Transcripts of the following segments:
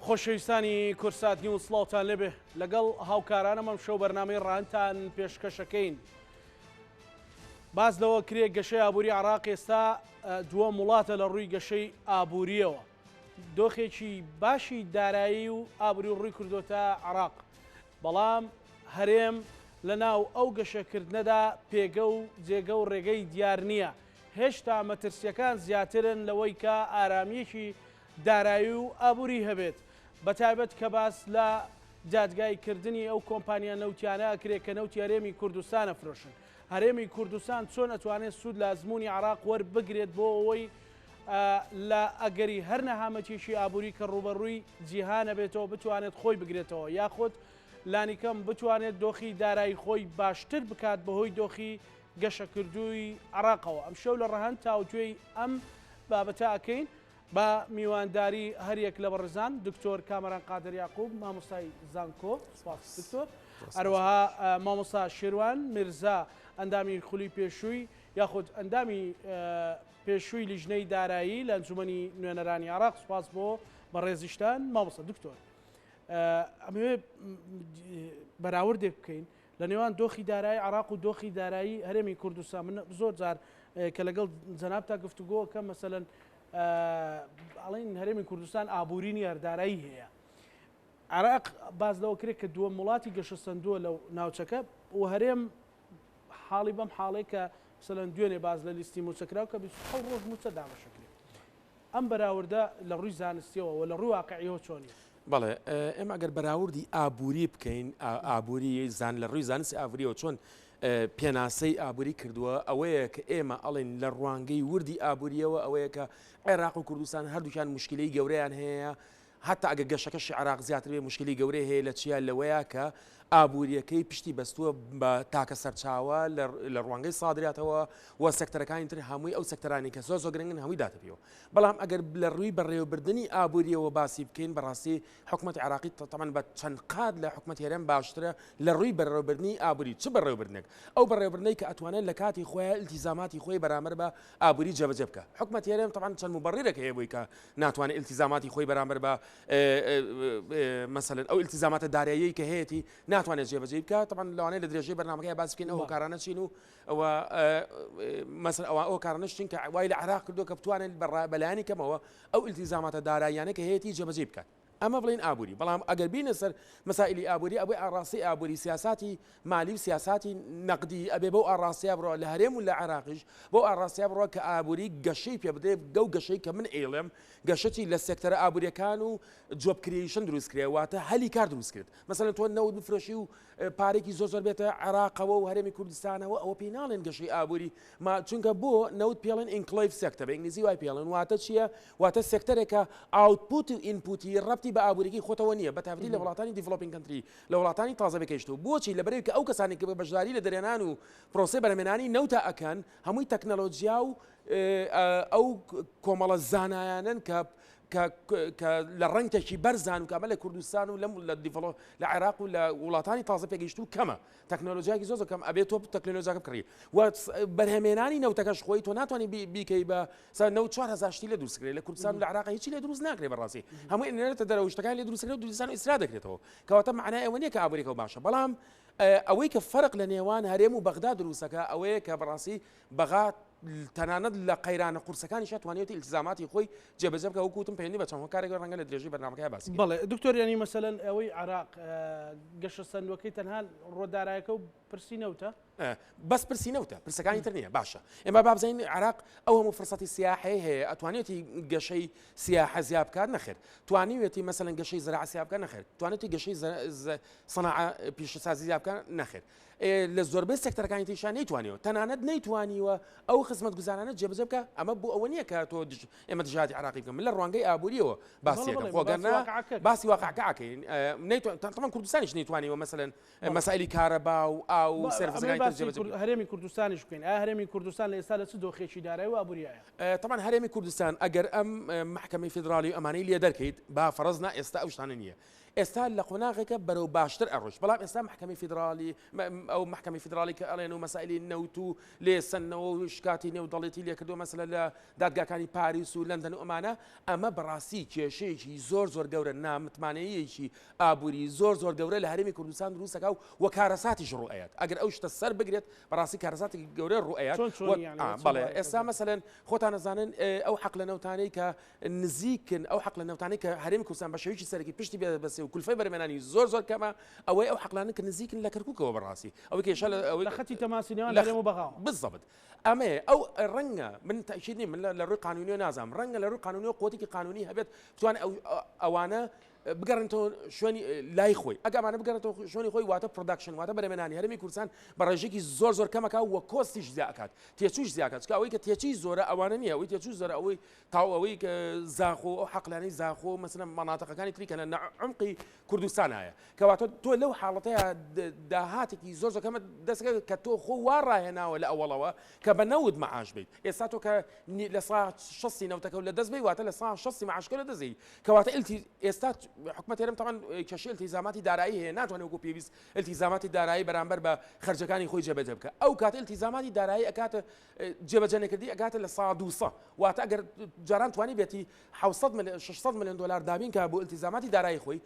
خۆشەویستانی کورسات نیوز سڵاوتان لێبێ لەگەڵ هاوکارانەمەم شەو بەرنامەی ڕاهەنتان پێشکەشەکەین. باز لەوە کرێ گەشەی ئابووری عێراق ئێستا دووەم وڵاتە لە ڕووی گەشەی ئابووریەوە. دۆخێکی باشی دارایی و ئابووری ڕووی کردوتە عێراق، بەڵام هەرێم لە ناو ئەو گەشەکردنەدا پێگە و جێگە و ڕێگەی دیار نییە. هێشتا مەترسیەکان زیاترن لەوەی کە ئارامیەکی دارایی و ئابووری هەبێت، بەتایبەت کە باس لە جادگایکردنی ئەو کۆمپانیا نەوتیانە ئەکرێت کە نەوتی هەرێمی کوردستانە فرۆشن. هەرێمی کوردستان چۆن ئەتوانێت سوود لە ئەزموونی عێراق وەربگرێت بۆ ئەوەی لە ئەگەری هەر نەهامەتیشی ئابووری کە ڕوبەڕووی جیهانە بێتەوە بتوانێت خۆی بگرێتەوە، یاخود لانیکەم بتوانێت دۆخی دارایی خۆی باشتر بکات بەهۆی دۆخی گەشەکردووی عێراقەوە. ئەم شەو لە ڕەهەن تاوتوێی ئەم بابەتە ئەکەین بە میوانداری هەریەک لە بەڕێزان دکتۆر کامەران قادر یاقوب مامۆستای زانکۆ، سپاس دکتۆر، هەروەها مامۆستا شێروان میرزا ئەندامی خولی پێشووی یاخود ئەندامی پێشووی لیژنەی دارایی لە ئەنجومەنی نوێنەرانی عێراق، سپاس بۆ بەڕێزیشتان. مامۆستا دکتۆر، ئەمەوێ بەراوردێک بکەین لە نێوان دۆخی دارایی عێراق و دۆخی دارایی هەرێمی کوردستان. من زۆر جار کە لەگەڵ جەنابتا گفتوگۆ کە مەسەلەن ئەڵین هەرێمی کوردستان ئابووری نیە دارایی هەیە. عێراق باز لەوە کرێت کە دووەم وڵاتی گەشەسەندووە لەو ناوچەکە و هەرێم حاڵی بەم حاڵەیە کە مەسەلەن دوێنێ باز لە لیستی موچەکراو کە 27 ڕۆژ موچە دامەشەکرێت. ئەم بەراوردە لە ڕووی زانستیەوە و لە ڕووی واقعیەوە چۆنیە؟ بەڵێ، ئێمە ئەگەر بەراوردی ئابووری بکەین، ئابووری لە ڕووی زانستی ئابووریەوە چۆن پێناسەی ئابووری کردووە، ئەوەیە کە ئێمە ئەڵێن لە ڕوانگەی وردی ئابووریەوە ئەوەیە کە عێراق و کوردستان هەردووکیان مشکلەی گەورەیان هەیە. حتا ئەگە گەشەکەشی عێراق زیاتر بێ مشکلی گەورەی هەیە لە چیا لەوەیە کە ئابووریەکەی پشتی بەستووە بە تاکە سەرچاوە لە ڕوانگەی سادراتەوە و سەکتەرەکانی تر هەمووی ئەو سەکتەرانی کە زۆر گرنگن هەمووی داتەبیەوە. بەڵام ئەگەر لە ڕووی بەڕێوەبردننی ئابووریەوە باسی بکەین، بەڕاستی حکوومەتی عێراقی تەمان بە چەند قات لە حکوومەتی هەرێم باشترە لە ڕووی بەڕێوەبردننی ئابووری. چ بەڕێوەبردنێک؟ ئەو بەڕێوەبردنەی کە ئەتوانێت لە کاتی خۆیان ئیلتیزاماتی خۆی بەرامبەر بە ئابووری جێبەجێ بکە. حکوومەتی هەرێم تەمان چەند مبەڕیرێک هەیە بۆی کە ناتوانێت ئیلتیزاماتی خۆی بەرامبەر بە مەسەلەن ئەو ئیلتیزاماتە دارایی کە هەیەی ناتوانێت جێبەجێ بکات. طبعا لەوانەیە لە درێژەی بەرنامەکەی باس بکەین ئەو هۆکارانە چین و ئەوە مەسەلەن ئەو کارانەش چین کە وای لە عێراق کردووە کە بتوانێت بەلایانی کەمەوە ئەو ئیلتیزاماتە داراییانە کە هەیەی جێبەجێ بکات. ئەمە بڵین ئابووری. بەڵام ئەگەر بینە سەر مەسائلی ئابووری، ئەوەی ئاڕاستی ئابووری سیاساتی مالی و سیاساتی نەقدی ئەبێ بۆ ئاڕاستیا بڕۆ لە هەرێم و لە عێراقیش بۆ ئاڕاستیا بڕۆ کە ئابووری گەشەی پێ بدرێت. گەو گەشەی کە من ئێڵێم گەشەی لە سێکتەرە ئابووریەکان و جۆب کریشن دروست کرێ، واتە هەلی کار دروست کرد. مەسەلەن تۆ نەوت بفرۆشی و پارێکی زۆر بێتە عێراقەوە و هەرێمی کوردستانەوە، ئەوە پێی ناڵێن گەشەی ئابووری، چونکە بۆ نەوت پێڵێن ئینکلەیڤ سێکتەر، بە ئینگلیزی وای پێڵێن. واتە چییە؟ واتە سێکتەرێکە ئاوتپوت و ئینپوتی ڕەبتی بە ئابووریەکەی خۆتەوە نییە، بەتابەتی لە وڵاتانی دیڤلۆپینگ کەنتری، لە وڵاتانی تازە بەکەشتوو. بۆچی؟ لەبەرەوەی کە ئەو کەسانی کە بەشداری لە دەرێنان و پرۆسەی بەرهەمهێنانی نەوتە ئەکەن هەمووی تەکنەلۆجیا و ئەو کۆمەڵە زانایانن کە لە ڕنگێکی بەرزان و کامە لە کوردستان و لە عێراق و لە وڵاتانی تازە پێگەیشتوو کەمە. تەکنۆلۆژیاکی زۆر کەم ئەبێت تۆ تەکنۆلۆژیاکە بکڕی و بەرهەمهێنانی نەوتەکەش خۆی تۆ ناتوانانی بیکەی بە 4,000 شتی لە دروستکرێت لە کوردستان و لە عێراق هیچی لێ دروست ناکرێت. بەڕاستی هەموو ئینتەرنێتە دەرەوە شتەکان لێ دروستکرێت و دوستان ئیسرا دەکرێتەوە، کەواتە معنای ئەوە نییە کە ئابووریەکە باشە. بەڵام ئەوەی کە فەرق لە نێوان هەرێم و بەغدا دروستەکە ئەوەیە کە بەڕاستی بەغا تەنانەت لە قەیرانە قورسەکانیش توانێت ئیلتیزاماتی خۆی جێبەجێ بکە. وەکوتم پەیوەندی بە چەند هۆکارێک ڕەنگە لە درێژەی بەرنامەکەی باسی. بەڵێ دکتۆر، ینی مەسەلەن ئەوەی عێراق گەشە سەندوەکەی تەنها ڕۆدارایەکە و پرسی نەوتە، بەس پرسی نەوتە، پرسەکانی تر نییە. باشە، ئێمە بابزین عێراق ئەو هەموو فرسەتی سیاحی هەیە، ئەتوانێتی گەشەی سیاحە زیاد بکات نەخێر، توانیوێتی مەسەلەن گەشەی زراعە زیاد بکات نەخێر، توانێتی گەشەی سەناعە پیشەسازی زیاد بکات نەخێر. لە زۆربەی سێکتەرەکانی تریشان نەیتوانیوە، تەنانەت نەیتوانیوە ئەو خزمەتگوزارانە جێبەجێ بکە. ئەمە بۆ ئەوە نییە کە تۆ ئێمە دژاتی عێراقی بکەم، من لە ڕوانگەی ئابووریەوە باسیەکەم، خۆگەرنا باسی واقعەکەین. تەمان کوردستانیش نەیتوانیوە مەسەلەن مەسائلی کارەبا و ئاو سێرڤیسەکانی تر جێبەجێ بکەن. هەرێمی کوردستانیش بکەین. هەرێمی کوردستان لە ئێستا لە چ دۆخێکی دارایی و ئابووریایە؟ طبعا هەرێمی کوردستان ئەگەر ئەم محکەمەی فیدرالی ئەمانەی لێ دەرکەیت با فەرەزنا ئێستا ئەو شتانە نییە. ئێستا لە قۆناغێکە بەرەو باشتر ئەڕۆژ بەڵام ئێستا محکەمی فیدرالی ئەو محکەمی فیدرالی کە ئەڵێن و مەسائلی نەوت و لێسەنەوە و شکاتی نێو دەڵێتی لێکردو مەسەلە لە دادگاکانی پاریس و لەندەن و ئەمانە ئەمە بەڕاستی کێشەیەکی زۆر گەورە نامتمانەیەکی ئابووری زۆر گەورە لە هەرێمی کوردستان دروستەکە و کارەساتیش ڕوئەت ئەگەر ئەو شتە سەر بگرێت بەڕاستی کارەساتی گەورە ڕوئەت بەڵێ ئێستا مەسەلەن خۆتان نەزانن ئەو حەق لە نەوتانەی کە نزیکن ئەو حەق لە نەوتانەی کە هەرێمی کوردستان بە شێوەیەکی سەرەکی پشتی بەسێ و کولفەی بەرهێنانی زۆر کەمە ئەوەی ئەو حەقلانە کە نزیکن لە کەرکووکەوە بەڕاستی ئەوەی کێشە لە خەتی تەماسینەوە لە هەرێم و بەغاو بالضبط ئەمێ ئەو ڕەنگە من تاکید نیم من لە ڕووی قانونی نازام ڕەنگە لە ڕووی قانونی قوتێکی قانونی هەبێت بتوانێت ئەوانە بگەڕنەوە شوێنی لای خۆی ئەگەمانە بگەڕێتەوە شوێنی خۆی واتە پرۆداکشن واتە بەرهێنانی هەرێمی کوردستان بە ڕێژێکی زۆر کەمەکە وە کۆستیش زیاکات تێچوش زیاکات چکە ئەوەی کە تێچی زۆرە ئەوانە نییە ئەوەی تێچوو زۆرە ئەوەی تاو ئەوەی کە زاخۆ ئەو حەقلانەی زاخۆ مەسەلەن مەناتەقەکانی تری کە لە عمقی کوردستان هەیە کەواتە تۆ لەو حاڵەتەیە داهاتێکی زۆر کەمە دەستەکە کە تۆ خۆ وا ڕاهێناوە لە ئەوڵەوە کە بە نەود مەعاش بیت ئێستا تۆ کە لە سا 6 نەوتەکە لە دەست بی واتە لە سا 6 معاشکە لە دەزی کەواتە ئێستا حکومەت هێرم تەمان کەشی التیزاماتی دارایی هەیە ناتوانێت وەکو پێویست التیزاماتی دارایی بەرامبەر بە خەرجەکانی خۆی جێبەجێ بکە ئەو کاتە التیزاماتی دارایی ئەکاتە جێبەجێنێکردی ئەکاتە لە 200 واتە ئەگەر جاران توانی بێتی 600 میلیۆن دلار دابین کە بۆ التیزاماتی دارایی خۆی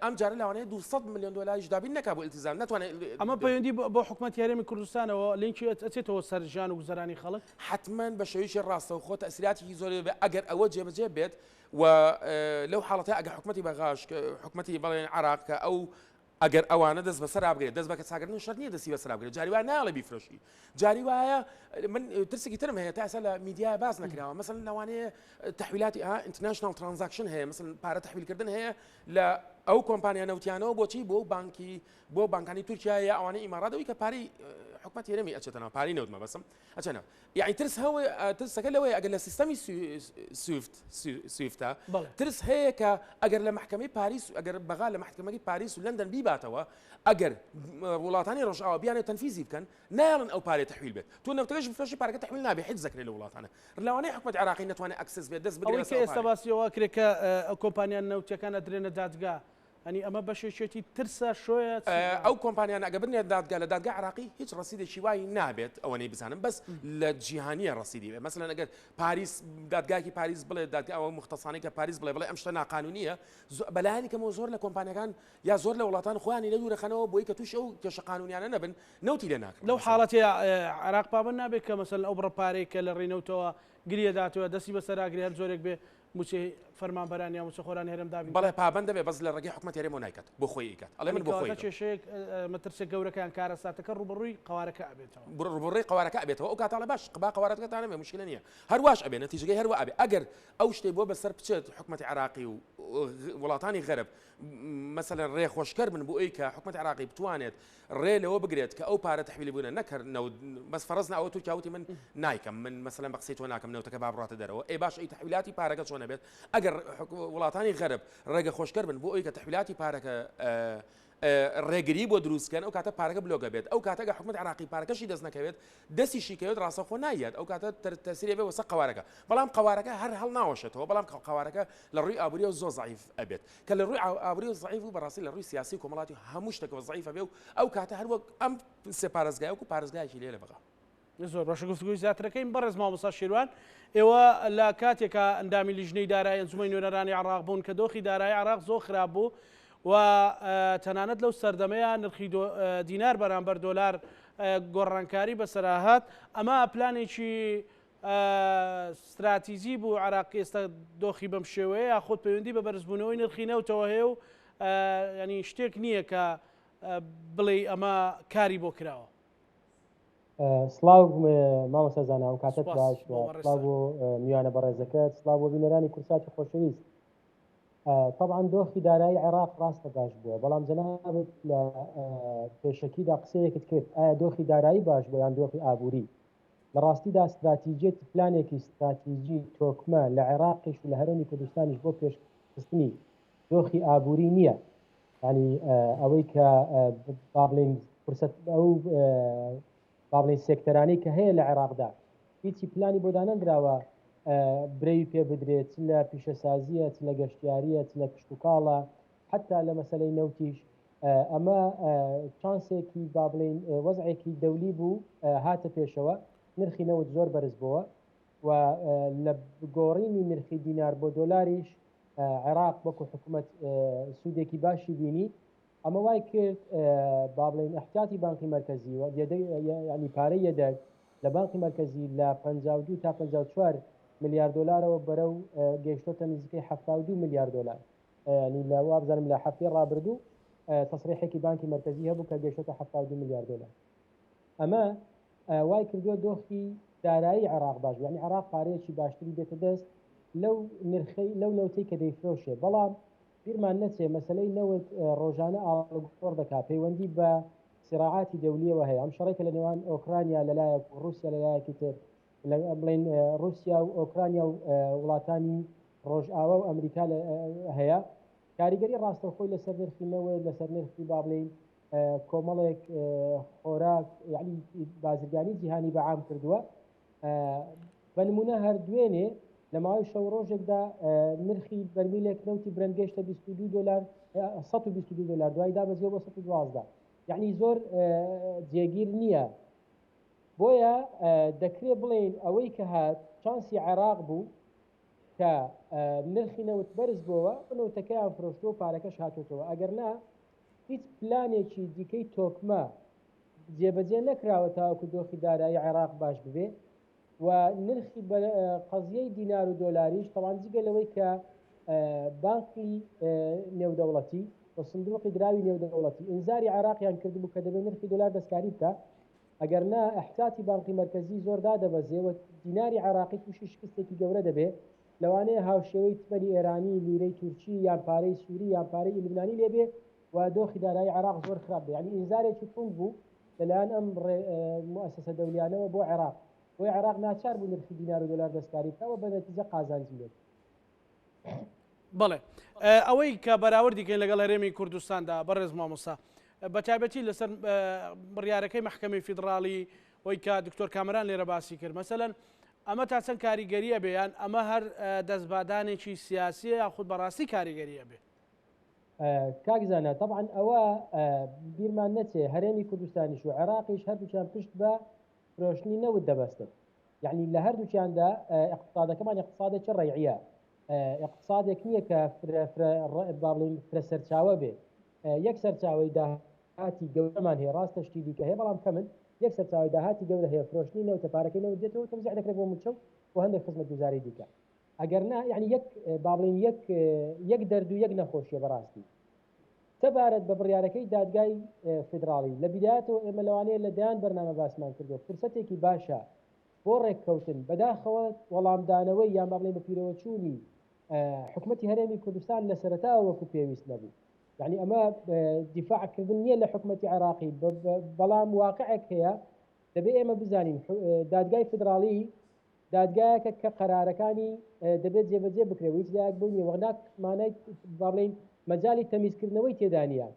ئەم جارە لەوانەیە 200 میلیۆن دلاریش دابین نەکا بۆ التیزام ناتوانێت ئەمە پەیوەندی بۆ حکومەتی هەرێمی کوردستانەوە لینکی ئەچێتەوە سەر ژیان و گوزەرانی خەڵک حتمما بە شێوەیەکی ڕاستەوە خۆ تەسیراتێکی زۆر بێت ئەگەر ئەوە جێبەجێ بێت و لەو حاڵەتە ئەگەر حکومەتی بەغاش حکومەتی بەڵێن عراق کە ئەو ئەگەر ئەوانە دەست بەسەر بگرێت دەست بە کەساگرتن شەرت نییە دەستی بەسەر بگرێت جاری وایە ناڵێ بیفرۆشی جاری وایە من ترسێکی ترم هەیە تا ئێستا لە میدیای باز نەکراوە مەسەڵەن لەوانەیە تەحویلاتی ئینتەرناشنال ترانزاکشن هەیە مەسەڵەن پارە تەحویلکردن هەیە لە ئەو کۆمپانیا نەوتیانەوە بۆچی بۆ بانکانی تورکیا یا ئەوانەی ئیماراتەوەی کە پارەی حکومەت هێرەمی ئەچێتەوە پارەی نەوتمە بەسم ئەچێنە یعنی ترسەکە لەوەی ئەگەر لە سیستەمی سویفتە ترس هەیە کە ئەگەر لە محکەمەی پاریس ئەگەر بەغا لە محکەمەی پاریس و لەندەن بیباتەوە ئەگەر وڵاتانی ڕۆژئاوا بیانێت تەنفیزی بکەن نایڵن ئەو پارەی تەحویل بێت تۆ نەوتەکەش بفرۆشی پارەکە تەحویل نابێت هیچ زەکرێت لە وڵاتانە لەوانەیە حکومەت عراقی نەتوانێت ئەکسس بێت دەست بگرێت ئەوەی کە ئێستا باسیەوە کرێت کە ئەو کۆمپانیان نەوتیەکانە درێنە دادگا ئەنی ئەمە بەشێکی ترسە شۆیە ئەو کۆمپانیان ئەگە بنێت دادگا لە دادگا عراقی هیچ ڕسیدێکی وای نابێت ئەوەی بزانم بەس لە جیهانیە ڕسیدی بێت مەسەلەن ئەگەر پاریس دادگاکی پاریس بڵێ دادگا ئەوە مختصانەی کە پاریس بڵێ ئەم شتە ناقانونیە بەلایانی کەمەوە زۆر لە کۆمپانیەکان یا زۆر لە وڵاتان خۆیانی لە دوورەخەنەوە بۆی کە توش ئەو کێشە قانونیانە نەبن نەوتی لێ ناکرێت لەو حاڵەتی عراق پابند نابێت کە مەسەلەن ئەو بڕەپارەی کە لە ڕێنەوتەوە گریە داتەوە دەستی بەسەراگری هەر زۆرێک بێ موچێ فەرمانبەرانی یا موچەخۆرانی هەرێم دابین بەڵێ پابند دەبێت بەس لە ڕێگەی حکومەت هێرێمەوە نایکات بۆ خۆی ئیکات ئەڵێ من بۆ خۆی کێشەیەک مەترسێک گەورەکان کارەساتەکە ڕوبڕووی قوارەکە ئەبێتەوە ڕوبڕووی قوارەکە ئەبێتەوە ئەو کاتاڵە باش قبا قوارەکەتانە بێ مشکلە نییە هەرواش ئەبێ نەتیجەکەی هەروە ئەبێ ئەگەر ئەو شتێ بۆ بەسەر بچێت حکومەتی عراقی و وڵاتانی غەرب مثلا ڕێخۆشکەر بن بۆ ئەوی کە حکومەت عراقی بتوانێت ڕێ لەوە بگرێت کە ئەو پارە تەحویلی بوونە نەکردنەوە بەس فەرەز ئەوە تو چاوتی من نایکەم من مثلا بە قسەی تۆ ناکەم نەوتەکە با بڕاتە دەرەوە ئێ باش ئەی تەحویلاتی پارەکە چۆن نەبێت ئەگەر وڵاتانی غەرب ڕێگە خۆشکەر بن بۆ ئەوی کە تەحویلاتی پارەکە ڕێگری بۆ دروستکەن ئەو کاتە پارەکە بلۆگە بێت ئەو کاتەگە حکومەت عراقی پارەکەشی دەست نەکەوێت دەستیشی کەوێت ڕاستەخۆ نایەت ئەو کاتە تەسیرێ بێ وەسە قوارەکە بەڵام قوارەکە هەر هەڵ ناوەشێتەوە بەڵام قوارەکە لە ڕووی ئابووری و زۆر ضعیف ئەبێت کە لە ڕووی ئابووری و ضعیف و بەڕاستی لە ڕووی سیاسی کۆمەڵاتی هەموو شتێکەوە ضعیفە بێ و ئەو کاتە هەروەک ئەم سێ پارێزگای وەکو پارێزگایەکی لێ لە بەغا زۆر باشە گفتگوی زیاترەکەین بەڕێز مامۆستا شێروان ئێوە لە کاتێکە ئەندامی لیژنەی دارایی ئەنجومەی نوێنەرانی عراق بوون کە دۆخی دارایی عراق زۆر خراپ بوو و تەنانەت لەو سەردەمەیە نرخی دینار بەرامبەر دۆلار گۆڕانکاری بەسەراهات ئەمە پلانێکی استراتیژی بوو عراقی ئێستا دۆخی بەم شێوەیە یا خۆت پەیوەندی بە بەرزبوونەوەی نرخی نەوتەوە هەیە و ینی شتێک نییە کە بڵێ ئەمە کاری بۆ کراوە سلااو مامۆستا زانا و کاتت باش سلااو بۆ میوانە بەڕێزەکەت سلااو بۆ بینەرانی کورساتی خۆشەویست طبعا دۆخی دارایی عێراق ڕاستە باش بووە بەڵام جەنابەت لە پێشەکیدا قسەیەکت کرد ئایا دۆخی دارایی باش بووە یان دۆخی ئابووری لە ڕاستیدا استراتیژیەتی پلانێکی استراتیژی تۆکمە لە عێراقیش و لە هەرێمی کوردستانیش بۆ پێشخستنی دۆخی ئابووری نییە ینی ئەوەی کە بابلین فرسەت ئەو بابلین سێکتەرانی کە هەیە لە عێراقدا هیچی پلانی بۆ دانەنراوە برەوی پێ بدرێت چ لە پیشەسازیە چ لە گەشتیاریە چ لە کشتتوکاڵە حتا لە مەسلەی نەوتیش ئەمە چانسێکی با بڵین وەزعێکی دەولی بوو هاتە پێشەوە نرخی نەوت زۆر بەرز بووە و لە گۆڕینی نرخی دینار بۆ دۆلاریش عێراق وەکو حکوومەت سوودێکی باشی بینی ئەمە وای کرد با بڵین احتیاطی بانقی مرکزی و ینی پارەی یەدەک لە بانقی مرکزی لە 52 تا 54 ملیار دلارەوە بەرەو گەیشتۆتە نزیکەی 72 ملیار دلار ینی لە وابزانم لە هەفتەی ڕابردوو تصریحێکی بانکی مرکزی هەبوو کە گەیشتۆتە 72 ملیار دلار ئەمە وای کردووە دۆخی دارایی عێراق باش ینی عێراق پارەیەکی باشتری بێتە دەست لەو نرخەی لەو نەوتەی کە دەیفرۆشێ بەڵام بیرمان نەچێ مەسلەی نەوت ڕۆژانە ئاڵگۆڕ دەکات پەیوەندی بە سراعاتی دەولیەوە هەیە ئەم شەڕێکە لە نێوان ئۆکرانیا لەلایەک و رووسیا لەلایەکی تر بڵین رووسیا و ئۆکرانیا و وڵاتانی ڕۆژئاوا و ئەمریکا هەیە کاریگەری ڕاستەوخۆی لەسەر نرخینەوە لەسەر نرخی با بڵین کۆمەڵێک خۆراک یعنی بازرگانی جیهانی بەعام کردووە بە نمونە هەر دوێنێ لە ماوەی شەو ڕۆژێکدا نرخی بەرمیلێک نەوتی برنگێشتە 22 دلار 122 دلار دوای دابەزیەوە بۆ 112 یعنی زۆر جێگیر نییە بۆیە دەکرێت بڵێن ئەوەی کە هات چانسی عێراق بوو کە نرخی نەوت بەرز بووە نەوتەکەیان فرۆشتۆ و پارەکەش هاتوتەوە ئەگەر نا هیچ پلانێکی دیکەی تۆکمە جێبەجێ نەکراوە تاوەکو دۆخی دارایی عێراق باش ببێ و نرخی قەزیەی دینار و دۆلاریش تەوان جگە لەوەی کە بانکی نێودەوڵەتی و سندوقی دراوی نێودەوڵەتی ئینزاری عێراقیان کردبوو کە دەبێت نرخی دۆلار دەستکاری بکە ئەگەر نا احتیاطی بانکی مرکزی زۆر دادەبەزێ و دیناری عێراقی تووشی شکستێکی گەورە دەبێت لەوانەیە هاوشێوەی تمەنی ئێرانی لیرەی تورکی یان پارەی سووری یان پارەی لبنانی لێبێ و دۆخی دارایی عێراق زۆر خراپ بێ یعنی ئینزارێکی تونگ بوو لەلایەن ئەم مؤسسە دەولیانەوە بۆ عێراق بۆی عێراق ناچار بوو نرخی دینار و دۆلار دەستکاری بکەوە بە نەتیجە قازانجی لێت بەڵێ ئەوەی کە بەراوردیکەین لەگەڵ هەرێمی کوردستاندا بەڕێز مامۆستا بە تایبەتی لەسەر بڕیارەکەی محکەمەی فیدراڵی ئەوەی کە دکتۆر کامەران لێرە باسی کرد مەسەلەن ئەمە تا چەند کاریگەریە بێیان ئەمە هەر دەستبادانێکی سیاسیە یاخود بەڕاستی کاریگەریە بێ کاکزانە طبعا ئەوە بیرمان نەچێ هەرێمی کوردستانیش و عێراقیش هەردووچیان پشت بە فرۆشتنی نەوت دەبەستن یعنی لە هەردووچیاندا اقتصادەکەمان اقتصادێکی ڕێعیە اقتصادێک نییە کە باڵین فرە سەرچاوە بێ یەک سەرچاوی داهاتی گەورەمان هەیە ڕاستە شتی دیکە هەیە بەڵام کەمن یەک سەرچاوی داهاتی گەورە هەیە فرۆشتنی نەوتە پارەکەی نەوت دێتەوە تەوزیع دەکرێت بۆ موچە و هەندێک خزمەتگوزاری دیکە ئەگەر نا یعنی باڵین یەک دەرد و یەک نەخۆشیە بەڕاستی تەبارەت بە بڕیارەکەی دادگای فیدراڵی لە بیدایەتەوە ئێمە لەوانەیە لە دایان بەرنامە باسمان کردو فرسەتێکی باشە بۆ ڕێککەوتن بەداخەوە وەڵامدانەوەی یان با بڵێن بە پیرەوەچوونی حکوومەتی هەرێمی کوردستان لە سەرەتاوە وەکو پێویست نەبوو یعنی ئەمە دیفاعکردن نییە لە حکوومەتی عێراقی بەڵام واقعێک هەیە دەبێت ئێمە بزانین دادگای فیدراڵی دادگایەکە کە قەرارەکانی دەبێت جێبەجێ بکرێت هیچ لایەک بوو نیە وەناک مانای با بڵێن مەجای تەمیزکردنەوەی تێدانە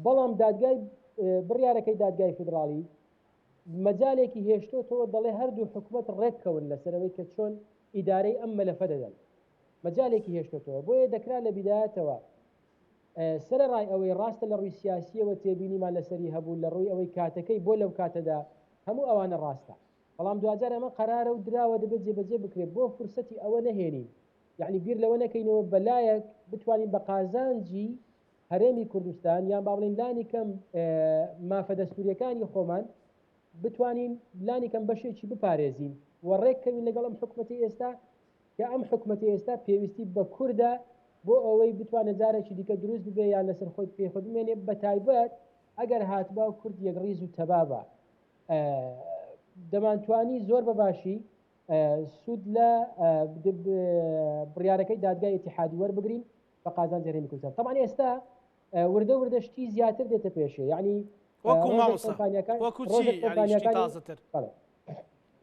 بەڵام دادگای بڕیارەکەی دادگای فیدراڵی مەجالێکی هێشتۆتەوە دەڵێ هەردوو حکوومەت ڕێککەون لەسەرەوەی کە چۆن ئیدارەی ئەم مەلەفە دەدەن مەجالێکی هێشتۆتەوە بۆیە دەکرا لە بیدایەتەوە سەرڕای ئەوەی ڕاستە لە ڕووی سیاسیەوە تێبینیمان لەسەری هەبوو لە ڕووی ئەوەی کاتەکەی بۆ لەو کاتەدا هەموو ئەوانە ڕاستە بەڵام دوجار ئەمە قەرارە و دراوە دەبێت جێبەجێ بکرێت بۆ فرسەتی ئەوە نەهێنین یعنی بیر لەوە نەکەینەوە بەلایەک بتوانین بە قازانجی هەرێمی کوردستان یان با بڵین لانی کەم مافە دەستوریەکانی خۆمان بتوانین لانی کەم بەشێکی بپارێزین و ڕێککەوین لەگەڵ ئەم حکوومەتی ئێستا کە ئەم حکوومەتی ئێستا پێویستی بە کووردە بۆ ئەوەی بتوانێت جارێکی دیکە دروست ببێ یان لەسەر خۆی پێخۆ بمێنێ بە تایبەت ئەگەر هاتبا و کورد یەکڕیز و تەبابە دەمانتوانی زۆر بەباشی سوود لە بڕیارەکەی دادگای ئیتیحادی وەربگرین بە قازانجی هەرێمی کوردستان طبعا ئێستا وردە وردەشتی زیاتر دێتە پێشێ یعنی وەکو ماوەسا وەکو چی یعنی شتی تازەتر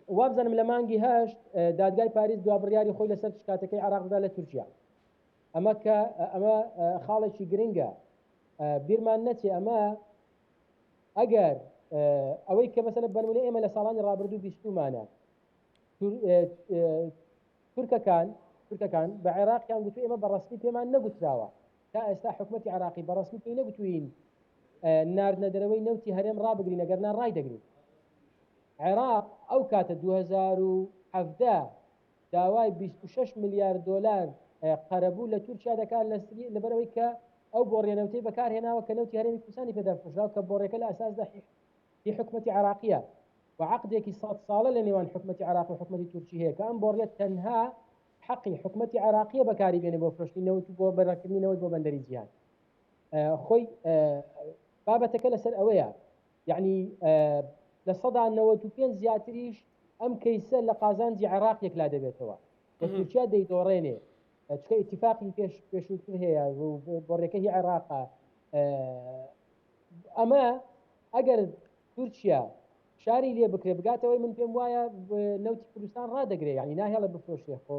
وابزانم لە مانگی هەشت دادگای پاریس دوا بڕیاری خۆی لەسەر شکاتەکەی عێراقدا لە تورکیا ئەمە کە ئەمە خاڵێکی گرنگە بیرمان نەچێ ئەمە ئەگەر ئەوەی کە مەسەلە بنمونە ئێمە لە ساڵانی ڕابردوو بیستومانە تورکەکان بە عێراقیان گوتو ئێمە بەڕستی پێمان نەگوتراوە تا ئێستا حکوومەتی عراقی بەڕسمی پێی نەگوتوین ناردنە دەرەوەی نەوتی هەرێم ڕابگرین ئەگەرنا ڕای دەگرین. عێراق ئەو کاتە 2017 داوای 26 میلیارد دلار قەرەبوو لە تورکیا دەکات لەبەرەوەی کە ئەو بۆڕێنەوتەی بەکارهێناوە کە نەوتی هەرێمی کوردستانی پێدافرۆشراوە کە بۆڕێکە لە ئەساسدا هی حکوومەتی عراقیە وعقدێکی 100 ساڵە لە نێوان حکوومەتی عراق و حکوومەتی تورکی هەیە کە ئەم بۆڕێت تەنها حەقی حکوومەتی عراقیە بەکاری بێنێ بۆ فرۆشتنی نەوت بۆ بەڕێکردنی نەوت بۆ بەندەری جیهان. خۆی بابەتەکە لەسەر ئەوەیە یعنی لە 95 زیاتریش ئەم کەیسە لە قازانجی عێراق یەکلا دەبێتەوە تورکیا دەیدۆڕێنێ چکە ئیتیفاقی پێشووتر هەیە بۆڕێکە هی عێراقا ئەمە ئەگەر تورکیا شاری لێ بکرێ بگاتەوەی من پێم وایە نەوتی کوردستان ڕدەگرێ یعنی ناهێڵە بفرۆشێ خۆ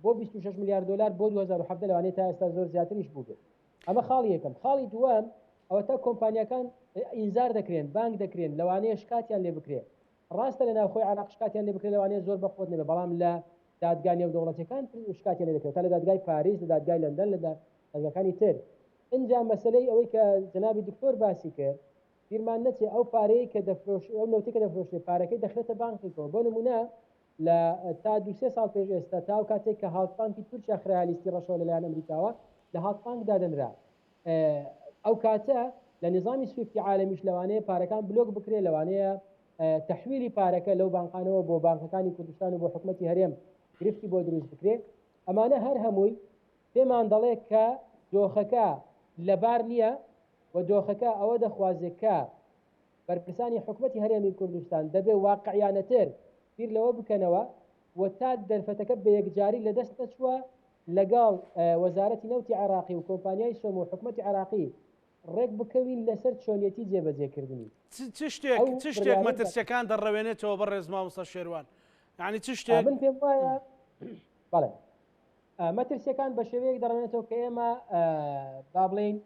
بۆ 26 میلیارد دلار بۆ 2017 لەوانەیە تا ئێستا زۆر زیاتریش بوو بێت. ئەمە خاڵی یەکەم. خاڵی دووەم ئەوە تا کۆمپانیەکان ئینزار دەکرێن بانک دەکرێن لەوانەیە شکاتیان لێ بکرێ ڕاستە لە ناوخۆی عراق شکاتیان لێ بکرێت لەوانەیە زۆر بەخۆت نەبێ بەڵام لە دادگای نێودەوڵەتیەکان شکاتیان لێ دەکرێت تا لە دادگای پاریس لە دادگای لەندەن لە دادگاکانی تر. اینجا مەسلەی ئەوەی کە جنابی دکتۆر باسی کرد بیرمان نەچێ ئەو پارەیە کە دەفرۆشێ ئەو نەوتی کە دەفرۆشێ پارەکەی دەخرێتە بانکێکەوە بۆ نمونە لە تا 2-3 ساڵ پێش ئێستا تا کاتێک کە هاڵبانکی تورکیا خرالیستی ڕەشەوە لەلایەن ئەمریکاوە لە هاڵبانک دادەنرا ئەو کاتە لە نظامی سویفتی عالمیش لەوانەیە پارەکان بلۆک بکرێت لەوانەیە تەحویلی پارەکە لەو بانقانەوە بۆ بانکەکانی کوردستان و بۆ حکوومەتی هەرێم گرفتی بۆ دروست بکرێت. ئەمانە هەر هەمووی پێمان دەڵێ کە دۆخەکە لەبار نییە و دۆخەکە ئەوە دەخوازێت کە بەرپرسانی حکوومەتی هەرێمی کوردستان دەبێ واقعیانەتر بیر لەوە بکەنەوە و تا دەرفەتەکە بە یەکجاری لە دەست نەچووە لەگەڵ وەزارەتی نەوتی عراقی و کۆمپانیای سۆم و حکوومەتی عراقی ڕێک بکەوین لەسەر چۆنیەتی جێبەجێکردنی. چ شتێک مەترسیەکان دەڕەوێنێتەوە بە ڕێزما مۆستا شێروان یعنی چ شتێک من پێم وایە بەڵێ مەترسیەکان بە شێوەیەک دەڕێنێتەوە کە ئێمە با بڵێن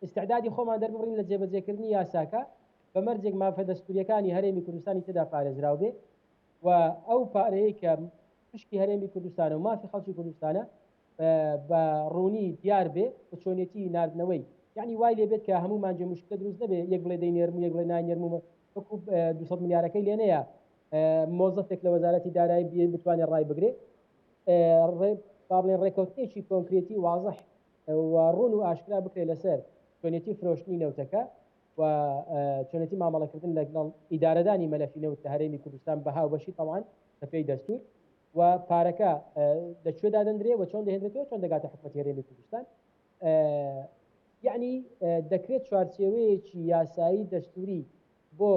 استعدادی خۆمان دەربڕین لە جێبەجێکردنی یاساکە بە مەرجێک مافە دەستوریەکانی هەرێمی کوردستانی تێدا پارێزراو بێ و ئەو پارەیە کە پشکی هەرێمی کوردستانە و مافی خەڵکی کوردستانە بە ڕوونی دیار بێ بە چۆنیەتی ناردنەوەی یعنی وای لێ بێت کە هەمومان جێ مشکلە دروست نەبێ یەک بڵێ دەینێرم یەک بڵێ نانێرم وەکو 200 میلیارەکەی لێنەیە مۆزەفێک لە وەزارەتی دارایی بتوانێت ڕای بگرێ با بڵێن ڕێکەوتێکی کۆنکرێتی وازح و ڕوون و ئاشکرا بکرێت لەسەر چۆنیەتی فرۆشتنی نەوتەکە و چۆنەتی مامەڵەکردن لەگەڵ ئیدارەدانی مەلەفی نەوت لە هەرێمی کوردستان بەها بەشی تەواان بەپێی دەستور و پارەکە لەکوێ دادەندرێ و چۆن دەهێنرێتەوە چۆن دەگاتە حکوومەتی هەرێمی کوردستان یعنی دەکرێت چوارچێوەیەکی یاسایی دەستوری بۆ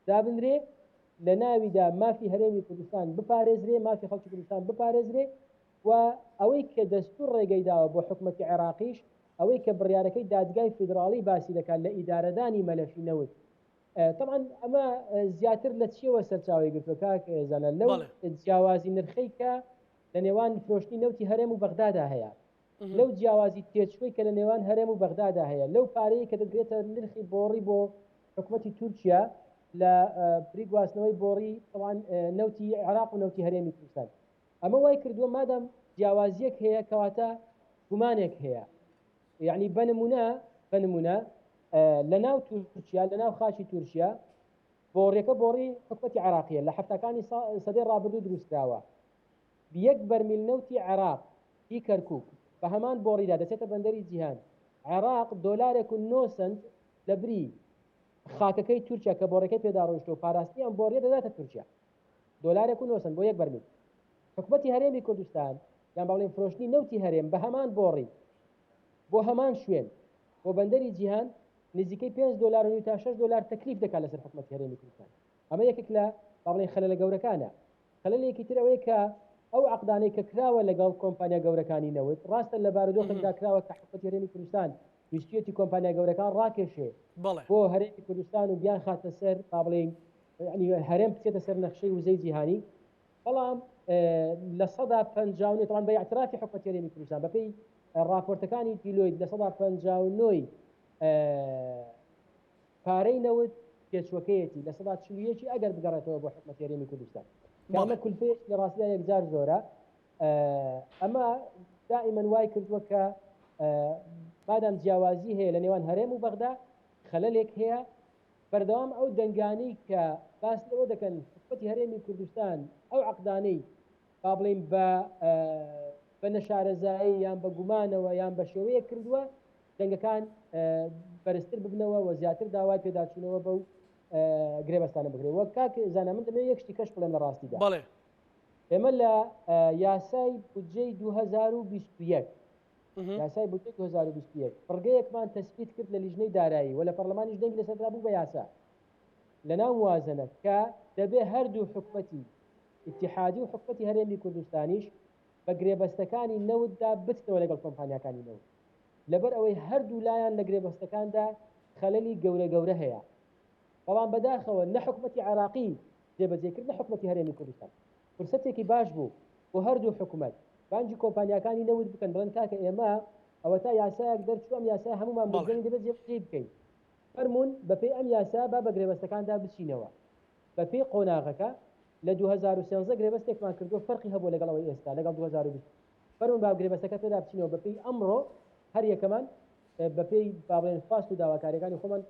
دابنرێ لە ناویدا مافی هەرێمی کوردستان بپارێزرێ مافی خەڵکی کوردستان بپارێزرێ و ئەوەی کە دەستور ڕێگەی داوە بۆ حکوومەتی عێراقیش ئەوەی کە بڕیارەکەی دادگای فیدراڵی باسی دەکات لە ئیدارەدانی مەلەفی نەوت طبعا ئەمە زیاتر لە چیەوە سەرچاوی گرتووە کاک ئێزانە لەو جیاوازی نرخەی کە لە نێوان فرۆشتنی نەوتی هەرێم و بەغدادا هەیە لەو جیاوازی تێچووی کە لە نێوان هەرێم و بەغدادا هەیە لەو پارەیە کە دەگرێتە نرخی بۆڕی بۆ حکوومەتی تورکیا لە پری گواستنەوەی بۆڕی طبعا نەوتی عێراق و نەوتی هەرێمی کوردستان ئەمە وای کردووە مادام جیاوازیەک هەیە کەواتە گومانێک هەیە یعنی بنمونە لە ناو تورکیا لە ناو خاچی تورکیا بۆڕێکە بۆڕی حکوومەتی عراقیە لە هەفتەکانی سەدەی ڕابردوو دروستکراوە یەک بەرمیل نەوتی عێراق هی کەرکووک بە هەمان بۆڕیدا دەچێتە بەندەری جیهان عێراق $9 سنت لە بری خاکەکەی تورکیا کە بۆڕێکەکەی پێداڕۆشتە و پاراستی ئەم بۆڕیە دەداتە تورکیا $9 سنت بۆ یەک بەرمیل حکوومەتی هەرێمی کوردستان یان باڵێن فرۆشتنی نەوتی هەرێم بە هەمان بۆڕی بۆ هەمان شوێن بۆ بەندەری جیهان نزیکەی $5 تا $6 تەکلیف دەکات لەسەر حکوومەتی هەرێمی کوردستان ئەمە یەکێک لە باڵێن خەلەلە گەورەکانە خەلەلێکی تر ئەوەیە کە ئەو عقدانەی کە کراوە لەگەڵ کۆمپانیا گەورەکانی نەوت ڕاستە لە بارودۆخدا کراوە کە حکوومەتی هەرێمی کوردستان ویستێتی کۆمپانیا گەورەکان ڕاکێشێ بۆ هەرێمی کوردستان و بیان خاتە سەر با بڵێن هەرێم بچێتە سەر نەخشەی وزەی جیهانی بەڵام لە 159 طبعا بە اعترافی حکوومەتی هەرێمی کوردستان بەپێی راپۆرتەکانی دیلۆیت لە 159 پارەی نەوت پێچوەکەیەتی لە 140 ئەگەر بگەڕێتەوە بۆ حکوومەتی هەرێمی کوردستان ئەمە کولفێک لە ڕاستیدا یەکجار زۆرە ئەمە دائما وای کردووە کە مادام جیاوازی هەیە لە نێوان هەرێم و بەغدا خەلەلێک هەیە بەردەوام ئەو دەنگانەی کە باس لەوە دەکەن حکومەتی هەرێمی کوردستان ئەو عەقدانەی با بڵێن بە نەشارەزایی یان بە گومانەوە یان بە شێوەیە کردووە دەنگەکان بەرزتر ببنەوە و زیاتر داوای پێداچوونەوە بەو گرێبەستانە بکرێت وەک کاک زانە من دەمەوێت یەک شتی کەش بڵێم لە ڕاستیدا بەڵێ ئێمە لە یاسای بودجەی 2021 یاسای بودجەی 2021 پڕگەیەکمان تەسبیت کرد لە لیژنەی دارایی و لە پەرلەمانیش دەنگی لەسەردا بوو بە یاسا لەناو موازنە کە دەبێ هەردوو حکومەتی اتحادی و حکومەتی هەرێمی کوردستانیش بە گرێبەستەکانی نەوتدا بچنەوە لەگەڵ کۆمپانیاکانی نەوت لەبەر ئەوەی هەردوو لایەن لە گرێبەستەکاندا خەلەلی گەورە هەیە بەڵام بەداخەوە نە حکومەتی عێراقی جێبەجێکرد نە حکومەتی هەرێمی کوردستان فرسەتێکی باش بوو بۆ هەردوو حکومەت بانجی کۆمپانیاکانی نەوت بکەن بڵێن کاکە ئێمە ئەوە تا یاسایەک دەرچوو ئەم یاسای هەمومان بەجێنی دەبێت جێبەجێ بکەین فەرمونون بەپێی ئەم یاسا با بە گرێبەستەکاندا بچینەوە بەپێی قۆناغەکە لە 2013 گرێبەستێکمان کردو فەرقی هەبوو لەگەڵ ئەوەی ئێستا لەگەڵ 2020 فەرمونون با گرێبەستەکە پێدا بچینەوە بەپێی ئەمڕۆ هەر یەکەمان بەپێی با بڵێن فاست و داواکاریەکانی خۆمان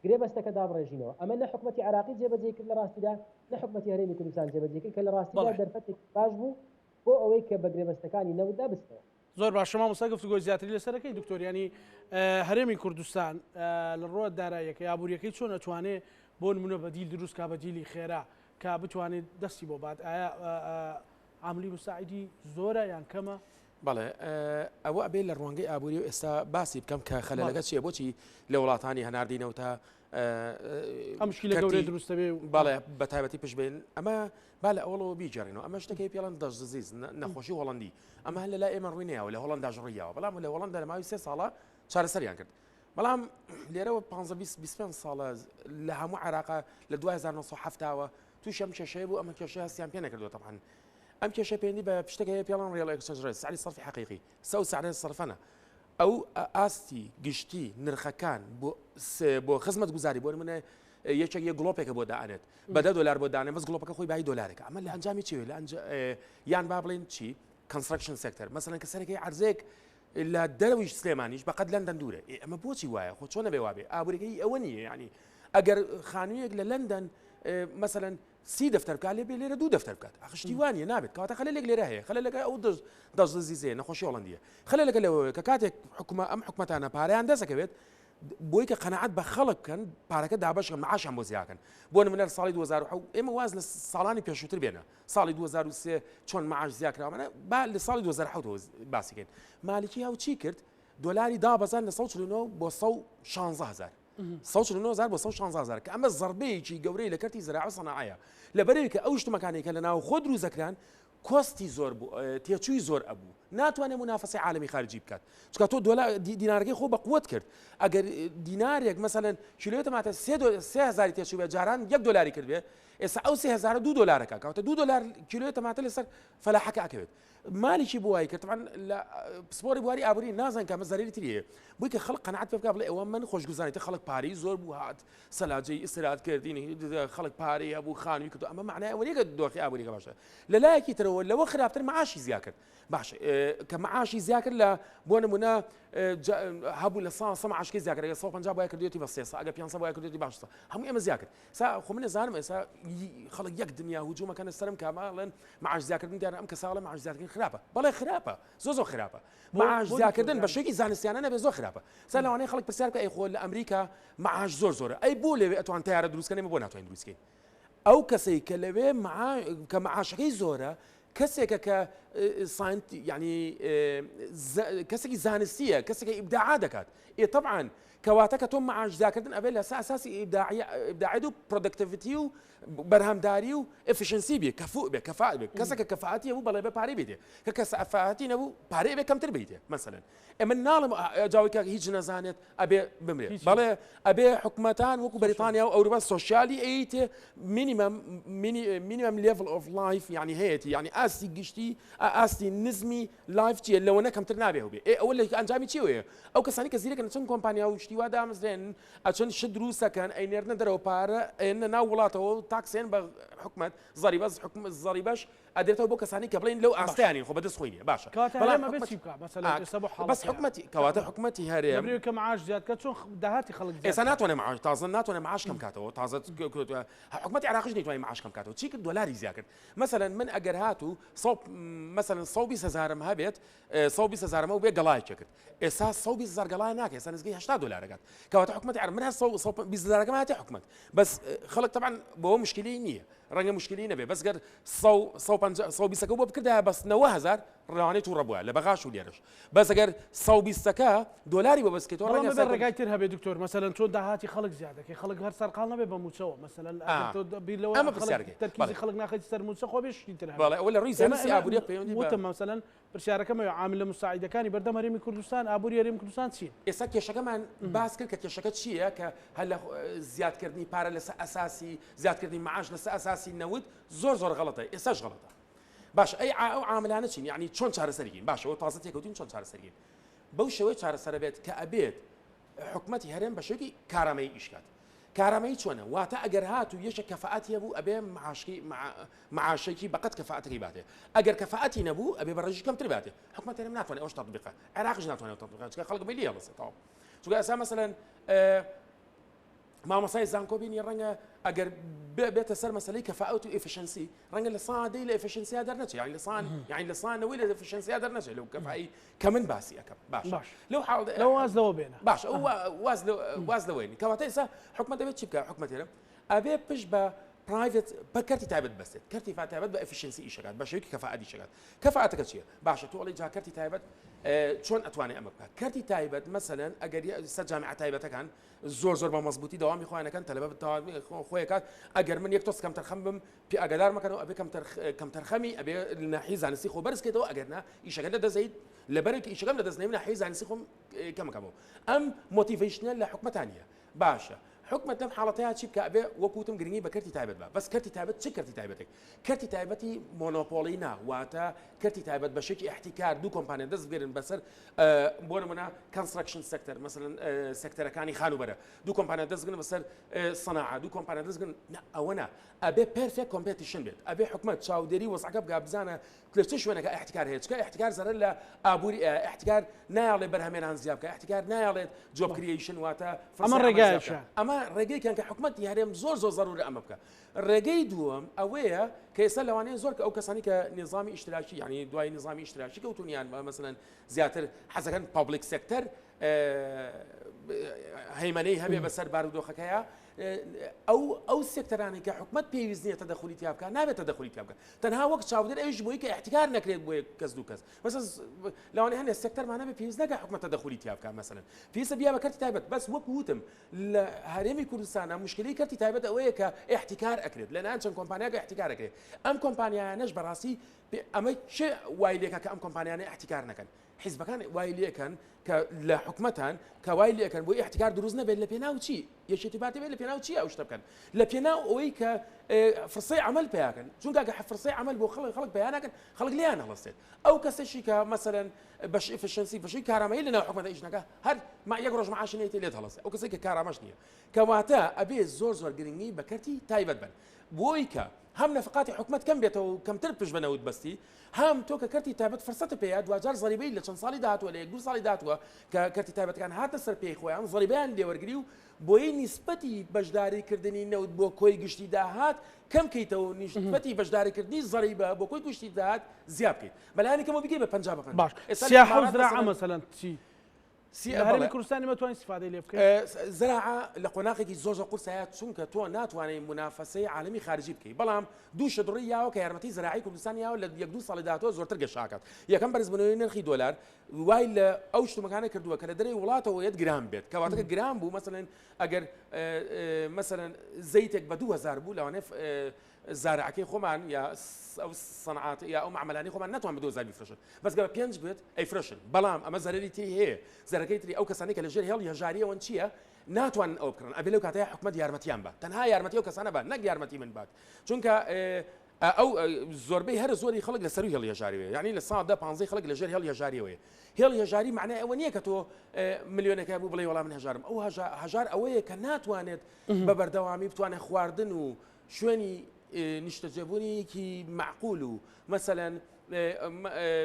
گرێبەستەکە دابڕێژینەوە ئەمە نە حکومەتی عێراقی جێبەجێ کرد لە ڕاستیدا نە حکومەتی هەرێمی کوردستان جێبەجێ کرد کە لە ڕاستیدا دەرفەتێک باش بوو بۆ ئەوەی کە بە گرێبەستەکانی نەوتدا بستەوە زۆر باش شما مۆستا گفتوگۆی زیاتری لەسەرەکەی دکتۆر ینی هەرێمی کوردستان لە ڕۆ داراییەکە یابووریەکەی چۆن ئەتوانێت بۆ نمونە بەدیل دروست کا بەدیلی خێرا کە بتوانێت دەستی بۆ بات ئایا عاملی مساعدی زۆرە یان کەمە بەڵێ ئەوە ئەبێ لە ڕوانگەی ئابووری و ئێستا باسی بکەم کە خەلەلەکە چیە بۆچی لە وڵاتانی هەناردینەوە تا ئەمشکی لە گەورەی دروستە بێ باڵێ بە تایبەتی پشبێن ئەمە با لە ئەوڵەوە بیجارێنەوە ئەمە شتەکەی پێڵەن دەژزیز نەخۆشی هۆڵندی ئەمە هەل لە ئێمە ڕووینەوە لە هۆڵندا ژڕیەوە بەڵام لە هۆڵندا لە ماوەی 3 ساڵە چارەسەریان کرد بەڵام لێرەوە 15-25 ساڵە لە هەموو عێراقا لە 2007ەوە تووشی ئەم کێشەیە بوو ئەمە کێشە هەستیان پێ نەکردووە طبعاً ئەم کێشە پێیوەندی بە پشتەکەی پێڵەن ڕێڵ ئەکسچێنج سعری سەرفی حەقیقی سعری سەرفەنە ئەو ئاستی گشتی نرخەکان بۆ خزمەت گوزاری بۆ نمونە یەکێک یە گڵۆپێکە بۆ دائنێت بە $10 بۆ دانێ بەس گڵۆپەکە خۆی بای $1 ئەمە لە ئەنجامی چی لە یان با بڵێن چی کەنستراکشن سێکتەر مەسەلەن کەسەرێکی عەرزێک لە دەرویش سلێمانیش بەقەد لەندەن دوورە ئەمە بۆچی وایە خۆ چۆن نەبێ وابێ ئابووریەکەی ئەوە نییە یعنی ئەگەر خانوویەک لە لەندەن مثلا 30 دەفتەر بکات لێ بێ لێرە 2 دەفتەر بکات ئەخشتی وانە نابێت کەواتە خەلەلێک لێرە هەیە خەلەلەکە ئەو دەستزیزەیە نەخۆشی هۆڵندیە خەلەلەکە لەوەیە کە کاتێک ئەم حکومەتانە پارەیان دەسەکەوێت بۆی کە قەنەعەت بە خەڵک بکەن پارەکە دابەشکەن معاشیان بۆ زیاکەن بۆ نمونە ساڵی 2007 ئێمە واز لە ساڵانی پێشووتر بێنە ساڵی 2023 چۆن معاش زیاکراوەمانە با لە ساڵی 2007 باسیکەین مالکی هاوچی کرد دۆلاری دابەزان لە 149 بۆ 116,000 149,000 بۆ 116,000 کە ئەمە زەربەیەکی گەورەی لە کەرتی زراعە سەناعەیە لەبەرەوەی کە ئەو شتمەکانێکە لە ناو خۆ دروستەکران کۆستی زۆر بوو تێچووی زۆر ئەبوو ناتوانێت منافەسی عالمی خارجی بکات چکە تۆ دینارەکەی خۆ بە قوت کرد ئەگەر دینارێک مەسەلەن کیلۆیە تەماتە 3,000 تێچووی بە جاران $1 کردوێ ئێستا ئەو 3,000 $2 کەواتە $2 کیلۆیە تەماتە لەسەر فەلاحەکە ئەکەوێت مالێکی بۆ وای کرد طبعاً لە سپۆری بواری ئابووری نازان کە ئەمە زەرێری تریە بۆی کە خەڵک قەنەعەت پێ بکات بڵێ ئەوە من خۆشگوزاریتە خەڵک پارەی زۆر بوو هات سەلاجەی ئیسرات کردینی خەڵک پارەی هەبوو خانووی کردو ئەمە معنای ئەوە نیە کە دۆخی ئابووریەکە باشە لە لایەکی ترەوە لەوە خراپتر معاشی زیاد کرد باش کە معاشی زیاد کرد لە بۆ نمونە هەبوو لە ساڵ معاشی زیاد کرد 150 بۆ کردوێتی بە 3 ئەگە 500 بۆ کردوێتی باش هەموو ئەمە زیاد کرد سا خۆ من نەزانم ئێستا خەڵک یەک دنیا هجوومەکەنە سەرم کاماڵن معاش زیادکردن دیارە ئەم کە ساڵە معاش زیادکردن خراپە بەڵێ خراپە زۆر خراپە معاش زیادکردن بە شێکی زانستیانە نەبێ زۆر خراپە سا لەوانەیە خەڵک پرسیار بکە ئەی خۆ لە ئەمریکا معاش زۆرە ئەی بۆ لەوێ ئەتوان تیارە دروستکەن بۆ ناتوانین دروستکەین ئەو کەسەی کە لەوێ کە معاشەکەی زۆرە کەسێکە کە ینی کەسێکی زانستیە کەسێکی ئیبداع دەکات طبعاً کەواتە کە تۆ معاش زیادکردن ئەبێ لە ئاساسی ئیبداعی و پرۆدەکتیڤیتی و بەرهەمداری و ئفیشنسی بێ کەفوء بێ کەفاءت بێ کەسێکە کەفاءەتی هەبوو بەڵێ بە پارەی بێتێ کە کەفاءەتی نەبوو پارەی بێ کەمتر بیتێ مەسەلەن ئێمە ناڵم جاوی کە هیچ نەزانێت ئەبێ بمرێت بەڵێ ئەبێ حکومەتان وەکو بەریتانیا و ئەوروپا سۆشیالی ئەیتێ مینیمم لێڤڵ ئۆف لایف یعنی هەیەی یعنی ئاستی گشتی ئاستی نزمی لایف چیە لەوە نەکەمتر نابێ بێ ئەوە لە ئەنجامی چیوەیە ئەو کەسانی کە زیرەکەن چەند کۆمپانیا و شتیوا دامەزرێن ئەچەند شت دروستەکەن ئەینێرنە دەرەوە پارە ئێنە ناو وڵاتەوە تاکسێن بە حکومەت زەریبەش ئەدێتەوە بۆ کەسانی کە بڵین لەو ئاستیانی خۆ بەدەست خۆینە باشە بەس کەواتە حکومەتی هەرێم کە معاش زیاد کە چۆن داهاتی خەڵک ئێستا ناتوانێت معاش تازە ناتوانێت معاش کەم کاتەوە تازە حکومەتی عراقیش نەیتوانێت معاش کەم کاتەوە چی کرد دۆلاری زیاد کرد مثلا من ئەگەر هاتوو مثلا 120,000 هەبێت 120,000 و بێ گەڵایەکە کرد ئێستا 120,000 گەڵای ناکە ئێستا نزگەی 80 دلارەکات کەواتە حکومەتی عراق من 120,000 هاتی حکومەت بەس خەڵک طبعا بۆ مشکلی نییە ڕەنگە مشکلی نەبێ بەس گەر 120 بۆ بکردە بەس 90,000 ڕێوانەی تووڕە بووە لە بەغاش و لێرەش بەس ئەگەر 120 دۆلاری بۆ بەسکەیتەوە ڕەنگە ڕێگای تر هەبێ دکتۆر مەسەلەن چۆن داهاتی خەڵک زیادەکەی خەڵک هەر سەرقاڵ نەبێ بە موچەوە مەسەلەن ئەمە تەرکیزی خەڵک ناخەیت سەر موچە خۆ بێشتی تر بەڵێ ئەوە لە ڕووی زانستی ئابووری پەیوەندی وتم مەسەلەن پرسیارەکەمە عامل لە مساعیدەکانی بەردەم هەرێمی کوردستان ئابووری هەرێمی کوردستان چین ئێستا کێشەکەمان باس کرد کە کێشەکە چییە کە هەر لە زیادکردنی پارە لەسەر ئەساسی زیادکردنی معاش لەسەر ئەساسی نەوت زۆر غەڵەتە ئێستاش غەڵەتە باش ئەو عاملانە چین یعنی چۆن چارەسەرگین باشەوە تازە تێکەوتین چۆن چارەسەرگین بەو شێوەی چارەسەر بێت کە ئەبێت حکومەتی هەرێم بە شێوەیەکی کارامەیی ئیشکات کارامەیی چۆنە واتە ئەگەر هاتوو یەکێک کەفاءەتی هەبوو ئەبێ معاشێکی بەقەت کەفاءەتەکەی باتێ ئەگەر کەفاءەتی نەبوو ئەبێ بە ڕێژی کەمتر باتێ حکومەت هەرێم ناتوانێت ئەوش تەطبیقە عێراقیش ناتوانێت تەطبیقە چونکە خەڵک بەلی هەڵەسێتەوە چونکە ئێستا مەسەلەن مامەسای زانکۆبینی ڕەنگە ئەگەر بێتە سەر مەسەلەی کەفاءەت و ئێفیشنسی ڕەنگە لە سادەی لە ئێفیشنسیا دەرنەچێت یعنی لە سانەوەی لە ئێفیشنسیا دەرنەچێت لەو کەفایی کە من باسی ئەەکەم باش لەو وازلەوە بێنە باش ئەو واز لەوەی کەواتە ئێستا حکومەت دەبێت چی بکە حکومەت هێرم ئەبێ پشت بە پرایڤێت بە کەرتی تایبەت بەستێت کەرتی تایبەت بە ئەفیشنسی ئیشەکات بە شێوەیەکی کەفاءەتی شەکات کەفاءەتەکە چییە باشە تۆ ئەڵێ جا کەرتی تایبەت چۆن ئەتوانێت ئەمە بکات کەرتی تایبەت مەسەلەن ئەگەر سەر جامعە تایبەتەکان زۆر بە مەزبوطی دەوامی خۆیانەکەن تەلەبە خۆیەکات ئەگەر من یەک تۆس کەم تەرخەم بم پێ ئاگادار مەکەنەوە ئەبێ کەم تەرخەمی ئەبێ ناحیە زانستی خۆ بەرزکەیتەوە ئەگەرنا ئیشەکە دەدەزەیت لەبەرێکی ئیشەکەم دەدەستنەوە ناحیە زانستی خۆم کەمەکەمەوە ئەم مۆتیڤیشنە لە حکومەتانیە باشە حکومت لەم حاڵەتەیە چی بکە ئەبێ وەکوتم گرنگی بە کەرتی تایبەت بە بەس کەرتی تایبەت چ کەرتی تایبەتێک کەرتی تایبەتی مۆنۆپۆلی نا واتە کەرتی تایبەت بە شێکی احتیکار دوو کۆمپانیا دەست بێرن بەسەر بۆ نمونە کانستراکشن سێکتەر مەسەلەن سێکتەرەکانی خانوبەرە دوو کۆمپانیا دەستگرن بەسەر سەناعە دوو کۆمپانیا دەستگرن ئەوە نا ئەبێ پێرفێکت کۆمپێتیشن بێت ئەبێ حکومت چاودێری وەزعەکە بگا بزانە لە چه شوێنەکە احتیکار هەیە چکە احتیکار زەرەر لە ئابووری احتیکار نایاڵێ بەرهەمێنان زیاد بکە احتیکار نایاڵێت جۆب کریشن واتە ئەمە ڕێگایە ئەمە ڕێگەیەکیان کە حکومەتی هەرێم زۆر ضروري ئەمە بکە ڕێگەی دووەم ئەوەیە کە ئێستا لەوانەیە زۆر کە ئەو کەسانی کە نظامی ئیشتراکی یعنی دوای نظامی ئیشتراکی کەوتونیان مەسەلەن زیاتر حەزەکەن پابلیک سێکتەر هەیمەنەی هەبێ بەسەر بارودۆخەکەیە ئەو سێکتەرانی کە حکومت پێویست نییە تەدەخولی تیا بکە نابێت تەدەخولی تیا بکە تەنها وەک چاودێر ئەوش بۆی کە احتیکار نەکرێت بۆ کەس دوو کەس مەسەن لەوانەیە هەندێک سێکتەرمان نەبێت پێویست نەکە حکومت تەدەخولی تیا بکە مەسەلەن پێویستە بیا بە کەرتی تایبەت بەس وەک وتم لە هەرێمی کوردستانە مشکلەی کەرتی تایبەت ئەوەیە کە احتیکار ئەکرێت لەلایەن چەند کۆمپانیاکە احتیکار ئەکرێت ئەم کۆمپانیانەش بەڕاستی ئەمە چه وای لێکە کە ئەم کۆمپانیانە احتیکار نەکەن حیزبەکان وای لێکەن کە لە حکومەتان کە وای لێکەن بۆ احتیکار دروست نەبێت لە پێناو چی یەکێتی باتێ بێت لە پێناو چی ئەو شتە بکەن لە پێناو ئەوەی کە فرسەی عمل پیاکەن چونکە کە فرسەی عمل بۆ خەڵک بیان ناکەن خەڵک لیان هەڵەستێت ئەو کەسێکی کە مەسەلەن بەش ئفشنسی بەشی کارامەیی لەناو حکومەت ئیشنەکە هەر یەک ڕۆژ معاشنێتی لێت هەڵەستێت ئەو کەسێک کە کارامەش نییە کەواتە ئەبێ زۆر گرنگی بە کەرتی تایبەت بن بۆی کە هم نفقاتی حکومت کەم بێتەوە و کەمتر پشت بنەوت بەستی هم تۆ کە کەرتی تایبەت فرسەتە پێەیە دوجار زەریبەی لە چەند ساڵی داهاتوە لە یەک دوو ساڵی داهاتوە کە کەرتی تایبەتەکان هاتە سەر پێی خۆیان زەریبیان لێوەرگری و بۆیە نیسبەتی بەشداریکردنی نەوت بۆ کۆی گشتی داهات کەم کەیتەوە نیسبەتی بەشداریکردنی زەریبە بۆ کۆی گشتی داهات زیاد بکەیت بەلایەنی کەمەوە بگەی بە 50 باش سیاحە زراعە مەسەلەن چی هەرێمی کوردستانی مەتوانین استفادەی لێ بکەین زراعە لە قۆناغێکی زۆر قورسایە چونکە تۆ ناتوانێت منافەسەی عالمی خارجی بکەیت بەڵام دوو شەدڕی یاوە کە یارمەتی زراعی کوردستان یاوە لە یەک دوو ساڵی داهاتوە زۆرتر گەشاکات یەکەم بەرزبوونەوەی نرخی دۆلار وای لە ئەو شتومەکانە کردووە کە لە دەرەی وڵاتەوە یەت گران بێت کەواتەکە گران بوو مەسەلەن ئەگەر مەسەلەن زەیتێک بە 2000 بوو لەوانێ زارعەکەی خۆمان یا ئەو سەنعات یا ئەو معاملانی خۆمان ناتوان بە 2000 بیفرۆشن بەس گە بە 5 بێت ئەیفرۆشن بەڵام ئەمە زەرەری تری هەیە زەرەکەی تری ئەو کەسانی کە لەژێر هێڵ هێژاریەوەن چییە ناتوان ئەو بکڕن ئەبێ لەو کاتەیە حکومەت یارمەتیان بە تەنها یارمەتی ئەو کەسانە بە نەک یارمەتی من بات چونکە ئەو زۆربەی هەر زۆری خەڵک لەسەر هێڵ هێژاریەوە یعنی لە ساڵدا 15 خەڵک لەژێر هێڵ هێژاریەوەیە هێڵ هێژاری معنای ئەوە نییە کە تۆ ملیۆنەکە بوو بڵێ وەڵام من هەژارم ئەو هەژار ئەوەیە کە ناتوانێت بە بەردەوامی بتوانێت خواردن و شوێنی نیشتەجێبوونیکی معقول و مثلا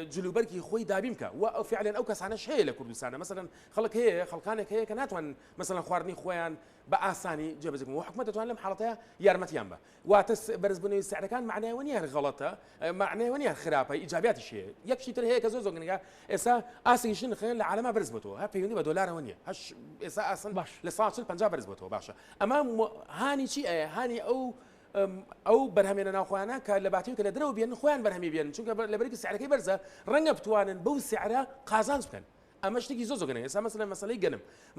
جلوبەرکی خۆی دابیم بکە و فعلا ئەو کەسانەش هەیە لە کوردستانە مثلا خەڵک هەیە خەڵکانێک هەیە کە ناتوان مثلا خواردنی خۆیان بە ئاسانی جێبەجێ و حکومەت دەتوان لەم حاڵەتەیە یارمەتیان بە واتە بەرزبوونەوەی سعرەکان معنایەوە نیە غەڵەتە معنایەوە نیە خراپە ئیجابیاتیش هەیە یەکشی تر هەیە کە زۆر گرنگە ئێستا ئاسیشن خێن لە عالەما بەرز بۆتەوە هە پەیوەندی بە دۆلارەوە نییە هەش ئێستا ئاسن باش لە 150 بەرز بۆتەوە باشە ئەمە هانی چی ئەیە هانی ئەو بەرهەمێنە ناوخۆیانە کە لە باتیو کە لە درەوە بێن خۆیان بەرهەمی بێن چونکە لەبەرێکی سعرەکەی بەرزە ڕەنگە بتوانن بەو سعرە قازانج بکەن ئەمە شتێکی زۆر گەنە ئێستا مەسەلەن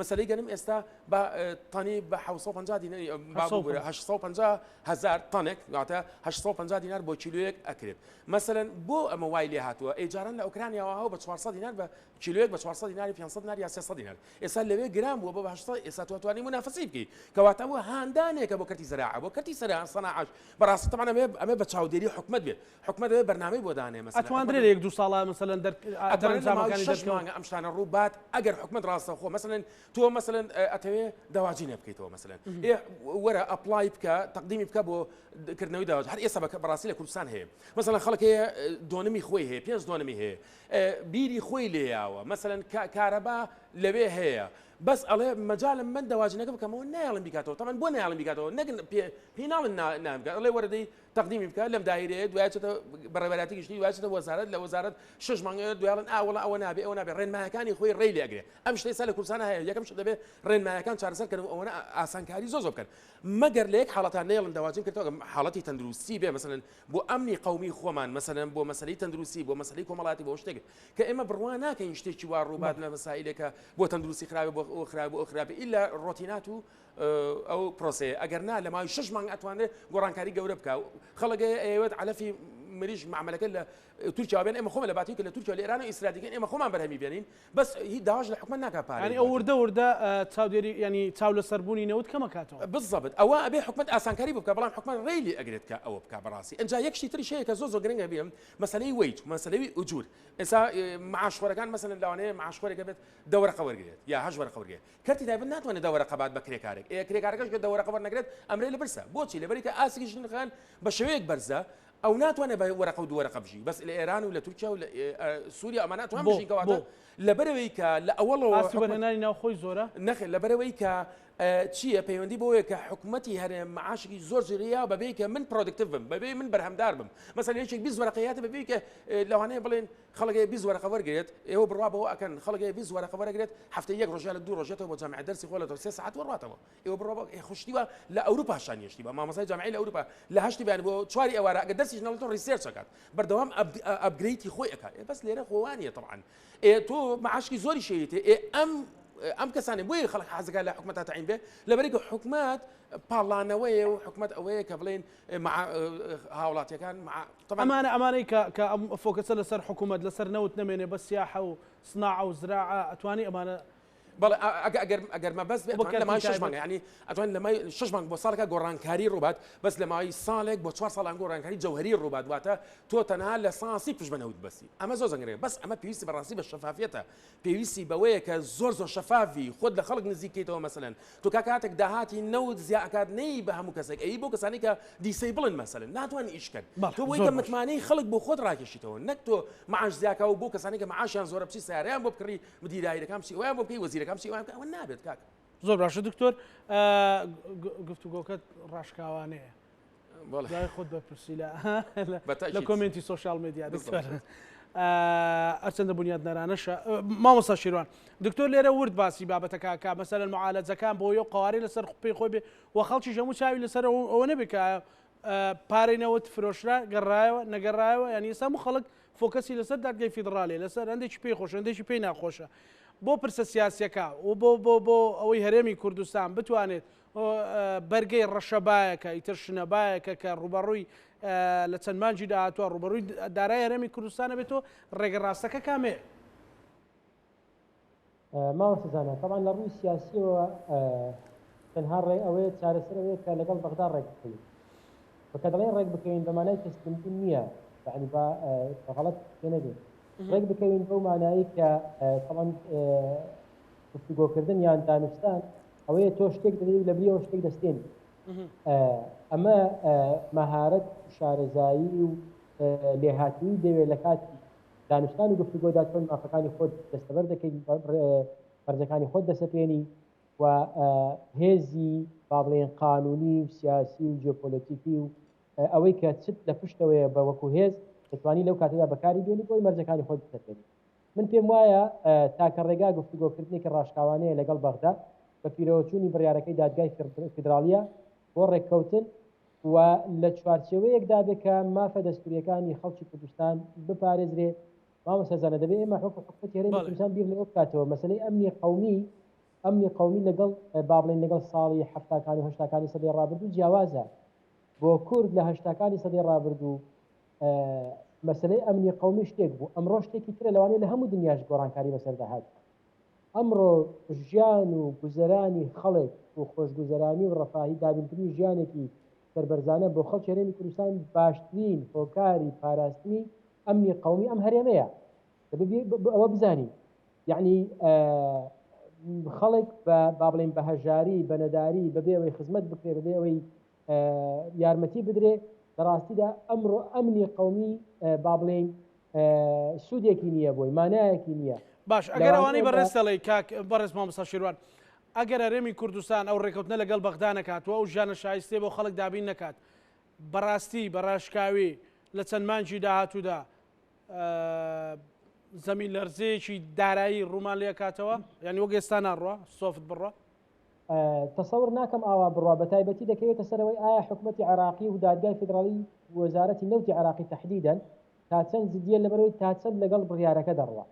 مەسەلەی گەنم ئێستا بە تانی بە 750 دینار 850,000 تانێک واتە 850 دینار بۆ کیلویەک ئەکرێت مەسەلەن بۆ ئەمە وای لێ هاتووە ئێجاران لە ئوکرانیاوە بە 400 دینار بە کیلویەک بە 400 دیناری 500 دینار یا 300 دینار ئێستا لەوێ گرام بووە بە 800 ئێستا توانانی منافسی بکەی کەواتە ئەوە هاندانێکە بۆ کەرتی زراعە بۆ کەرتی سەناعەت بەڕاستی طبعا ئەمە بە چاودێری حکومەت بێت حکومەت دەبێت بەرنامەی بۆ دانێ مەسەلەن ئەتوانرێت یەک دوو ساڵە مەسەلەن ئەم شتانە ڕووبات ئەگەر حکومت ڕاستە خۆ مەسەلەن تۆ مەسەلەن ئەتەوێ داواجی نەبکەیتەوە مەسەلەن وەرە ئەپلای بکە تەقدیمی بکە بۆ کردنەوەی داواج هەر ئێستا بەڕاستی لە کوردستان هەیە مەسەلەن خەڵک هەیە دۆنمی خۆی هەیە 5 دۆنمی هەیە بیری خۆی لێیاوە مەسەلەن کارەبا لەوێ هەیە بەس ئەڵێ مەجالم من دەواجنەکە بکەمەوە نایڵم بیکاتەوە تەمەن بۆ نایڵم بیکاتەوە نەگن پێی ناڵن نامکە ئەڵێ وەرەدەی تەقدیمی بکە لەم دایرەیە دوایچێتە بەڕێوەبەراتی گشتی دوایچێتە وەزارەت لە وەزارەت 6 مانگە دوایڵن ئاوەڵە ئەوە نابێ ئەوە نابێ ڕێنمایەکانی خۆی ڕێی لێ ئەگرێ ئەم شتەی سا لە کوردستان هەیە یەکەم شت دەبێ ڕێنمایەکان چارەسەرکردن ئەوە ئاسانکاری زۆر بکەن مەگەر لە یەک حاڵەتان نێڵن داواجیم کردەوە حاڵەتی تەندروستی بێ مەسەلەن بۆ ئەمنی قەومی خۆمان مەسەلەن بۆ مەسەلەی تەندروستی بۆ مەسەلەی کۆمەڵاتی بۆ شتێک کە ئێمە بڕوان ناکەین شتێکی وا ڕووبات لە مەسائلێکە بۆ تەندروستی خراپە بۆ خراپە بۆ خراپە ئیلا ڕۆتینات و ئەو پرۆسەیە ئەگەر نا لە ماوەی 6 مانگ ئەتوانێت گۆڕانکاری گەورە بکە خەڵک ئەوێت علەفی مریش معاملەکە لە تورکیا بێن ئێمە خۆمە لە باتیکە لە تورکیا لە ئێران و ئیسرائیلەکەن ئێمە خۆمان بەرهەمی بێنین بەس هیچ داواش لە حکومەت ناکا پارێ ینی ئەو وردە چاودێری ینی چاو لە سەربوونی نەوت کەمەکاتەوە بالضبط ئەوە ئەبێ حکومت ئاسانکاری بکە بەڵام حکومت ڕێلی ئەگرێت کە ئەوە بکە بەڕاستی ئەنجا یەکشی تری شەیە کە زۆر گرنگە بێم مەسەلەی وەیج مەسەلەی ئوجور ئێستا معاشخۆرەکان مەسەلەن لەوانەیە معاشخۆرێکە بێت دەوەرەقە وەرگێت یا 8 وەرەقە وەرگێت کەرتی دایبەت ناتوانێت دەوەرەقە بات بە کرێکارێک کرێکارەکەش کە دەوەرەقە وەرنەگرێت ئەمرێ لە برسە بۆچی لەبەری کە ئاسیش نخان بە شێوەیەک بەرزە ئەو ناتوانێت بە وەرەقە و دووەرەقە بژی بەس لە ئێران و لە تورکیا و لە سووریا ئەمە ناتوان بژین کەواتە لەبەرەوەی کە لە ئەوڵەوە بەرهێنانی ناوخۆی زۆرە نەخێت لەبەرەوەی کە چییە پەیوەندی بۆیە کە حکوومەتی هەرێم معاشی زۆر زێرەیە بەبێ کە من پرۆدکتیو بم بەبێ من بەرهەمدار بم مەسەلەن یەکێک 20 وەرەقەیەتە بەبێ کە لەوانەیە بڵێن خەڵک 20 وەرەقە وەرگێت ئێوە بڕوا بەوە ئەکەن خەڵک 20 وەرەقە وەرەگرێت هەفتەی یەک ڕۆژە لە 2 ڕۆژێتەوە بۆ جامعە دەرسی خۆ لە 3 ساعت وەڕاتەوە ئێوە بڕوا خوشتیوە لە ئەوروپا شانیشتی بە مامۆستای جامعەی لە ئەوروپا لە هەشتی بیان بۆ 4 ئێوارە ئەگەر دەرسیش نەڵێتەوە ریسێرچ ئەکات بەردەوام ئەپگریدی خۆی ئەکات بەس لێرە خۆوانیە طبعا تۆ معاشکی زۆری شەیتێ ئەم کەسانی بۆی خەڵک حەزەکە لە حکومەت تاعین بێ لەبەرێکە حکومەت پاڵانەوەیە و حکومەت ئەوەیە کە بڵێن هاوڵاتیەکان ئەمانەی کە ئەم فۆکەسە لەسەر حکومەت لەسەر نەوت نەمێنێ بە سیاحە و سناعە و زراعە ئەتوانی ئەمانە بەڵێ ئەگەر مەبەست بێت لە مای 6 مانگ ینی ئەتوان لە مای 6 مانگ بۆ ساڵەکە گۆڕانکاری ڕووبات بەس لە مای ساڵێک بۆ 4 ساڵان گۆڕانکاری جەوهری ڕووبات واتە تۆ تەنها لە سانسی پشت بەنەوت بەسی ئەمە زۆر زەنگرێت بەس ئەمە پێویستی بەڕاستی بە شەفافیەتە پێویستی بەوەیە کە زۆر شەفافی خۆت لە خەڵک نزیکیتەوە مەسەلەن تۆ کاتێک داهاتی نەوت زیاکات نەی بە هەموو کەسێک ئەی بۆ کەسانی کە دیسەیبڵن مەسەلەن ناتوانانی ئیشکەن تۆ بۆی کە متمانەی خەڵک بۆ خۆت ڕاکێشیتەوە نەک تۆ معاش زیاکە و بۆ کەسانی کە معاشیان زۆرە بچی سیارەیان بۆ بکڕی مدیرایەکان بچی ئەویان بۆ بکەی وەزیرەکان بچی ئەوە نابێت کاک زۆر باشە دکتۆر گفتوگۆکەت ڕاشکاوانەیە دوای خۆت بەپرسی لە کۆمنتی سوۆشیال میدیا دکتۆر ئەچەندە بنیادنەرانەشە مامۆستا شیروان دکتۆر لێرە ورد باسی بابەتەکە کە مەسەلەن معالەجەکان بۆ یە قواری لەسەر پێی خۆی بێ و خەڵکی هەموو چاوی لەسەر ئەوە نەبێت کە پارەی فرۆشرا گەڕایەوە نەگەڕایەوە ینی ئێستا هەموو خەڵک فۆکەسی لەسەر دادگای فیدراڵێ لەسەر هەندێکی پێی خۆش هەندێکی پێی ناخۆشە بۆ پرسە سیاسیەکە و بۆ ئەوەی هەرێمی کوردستان بتوانێت بەرگەی ڕەشەبایەکە ئیتر شنەبایەکە کە ڕوبەڕووی لە چەند مانجی داهاتوە ڕوبەڕووی دارای هەرێمی کوردستانە بێتەوە ڕێگە ڕاستەکە کامێ ماوەسەزانە طبعا لە ڕووی سیاسیەوە تەنها ڕێ ئەوەیە چارەسەر ئەوەیە کە لەگەڵ بەغدا ڕێک بکەین بەکە دەڵێن ڕێک بکەین بەمانای تەسلیمکردن نییە یعنی بەغەڵەت پێ نەبێت ڕێک بکەوین بەو مانایی کە طبعا گفتوگۆکردن یان دانوستان ئەوەیە تۆ شتێک دەدەی لە بریەوە شتێک دەستێنی ئەمە مەهارەت شارەزایی و لێهاتووی دەوێت لە کاتی دانیشتان و گفتوگۆدا چۆن مافەکانی خۆت دەستەبەر دەکەیت بەرزەکانی خۆت دەسەپێنی و هێزی با بڵێن قانونی و سیاسی و جیۆپۆلیتیکی و ئەوەی کە چت لە پشتەوەیە بە وەکو هێز دەتوانی لەو کاتەدا بەکاری بێنی بۆی مەرجەکانی خۆت دەسەپێنی. من پێم وایە تاکە ڕێگا گفتوگۆکردنێکی ڕاشکاوانەیە لەگەڵ بەغدا بە پیرەوەچوونی بڕیارەکەی دادگای فیدرالیە بۆ ڕێککەوتن و لە چوارچێوەیەکدا بێت کە مافە دەستوریەکانی خەڵکی کوردستان بپارێزرێ. مامۆستازانە دەبێت ئێمە حکومەتی هەرێمی کوردستان بیر لەوە بکاتەوە مەسەلەی ئەمنی قومی لەگەڵ با بڵێن لەگەڵ ساڵی هەفتاکانی و هەشتاکانی سەدەی ڕابردوو جیاوازە. بۆ کورد لە هەشتاکانی سەدەی ڕابردوو مەسەلەی ئەمنی قومی شتێک بوو، ئەمڕۆ شتێکی ترە لەوانەیە لە هەموو دنیاش گۆڕانکاری بەسەردا هات. ئەمڕۆ ژیان و گوزەرانی خەڵک و خۆشگوزەرانی و ڕەفاهی دابینکردنی ژیانێکی سەربەرزانە بۆ خەڵکی هەرێمی کوردستان باشترین هۆکاری پاراستنی ئەمنی قومی ئەم هەرێمەیە. ئەوە بزانین یعنی خەڵک با بڵێن بە هەژاری بە نەداری بەبێ ئەوەی خزمەت بکرێ بەبێ ئەوەی یارمەتی بدرێ لە ڕاستیدا ئەمڕۆ ئەمنی قومی با بڵێن سوودێکی نییە بۆی مانایەکی نییە. باش ئەگەر ئەوانەی بەڕێستەڵی کاک بەڕێز مامۆستا شیروان ئەگەر هەرێمی کوردستان ئەو ڕێکەوتنە لەگەڵ بەغدا نەکاتوە ئەو ژیانە شایستێ بۆ خەڵک دابین نەکات بەڕاستی بەڕاشکاوی لە چەند مانجی داهاتوودا زەمین لەرزەیەکی دارایی ڕوومان لێ کاتەوە یعنی وەک ئێستا ناڕوە سۆفت بڕە تەسەور ناکەم ئاوا بڕوا بە تایبەتی دەکەوێتە سەرەوەی ئایا حکومەتی عراقی و دادگای فیدرالی وەزارەتی نەوتی عراقی تەحدیدەن تا چەند زیدیە لەبەرەوەی تا چەند لەگەڵ بڕیارەکە دەڕوا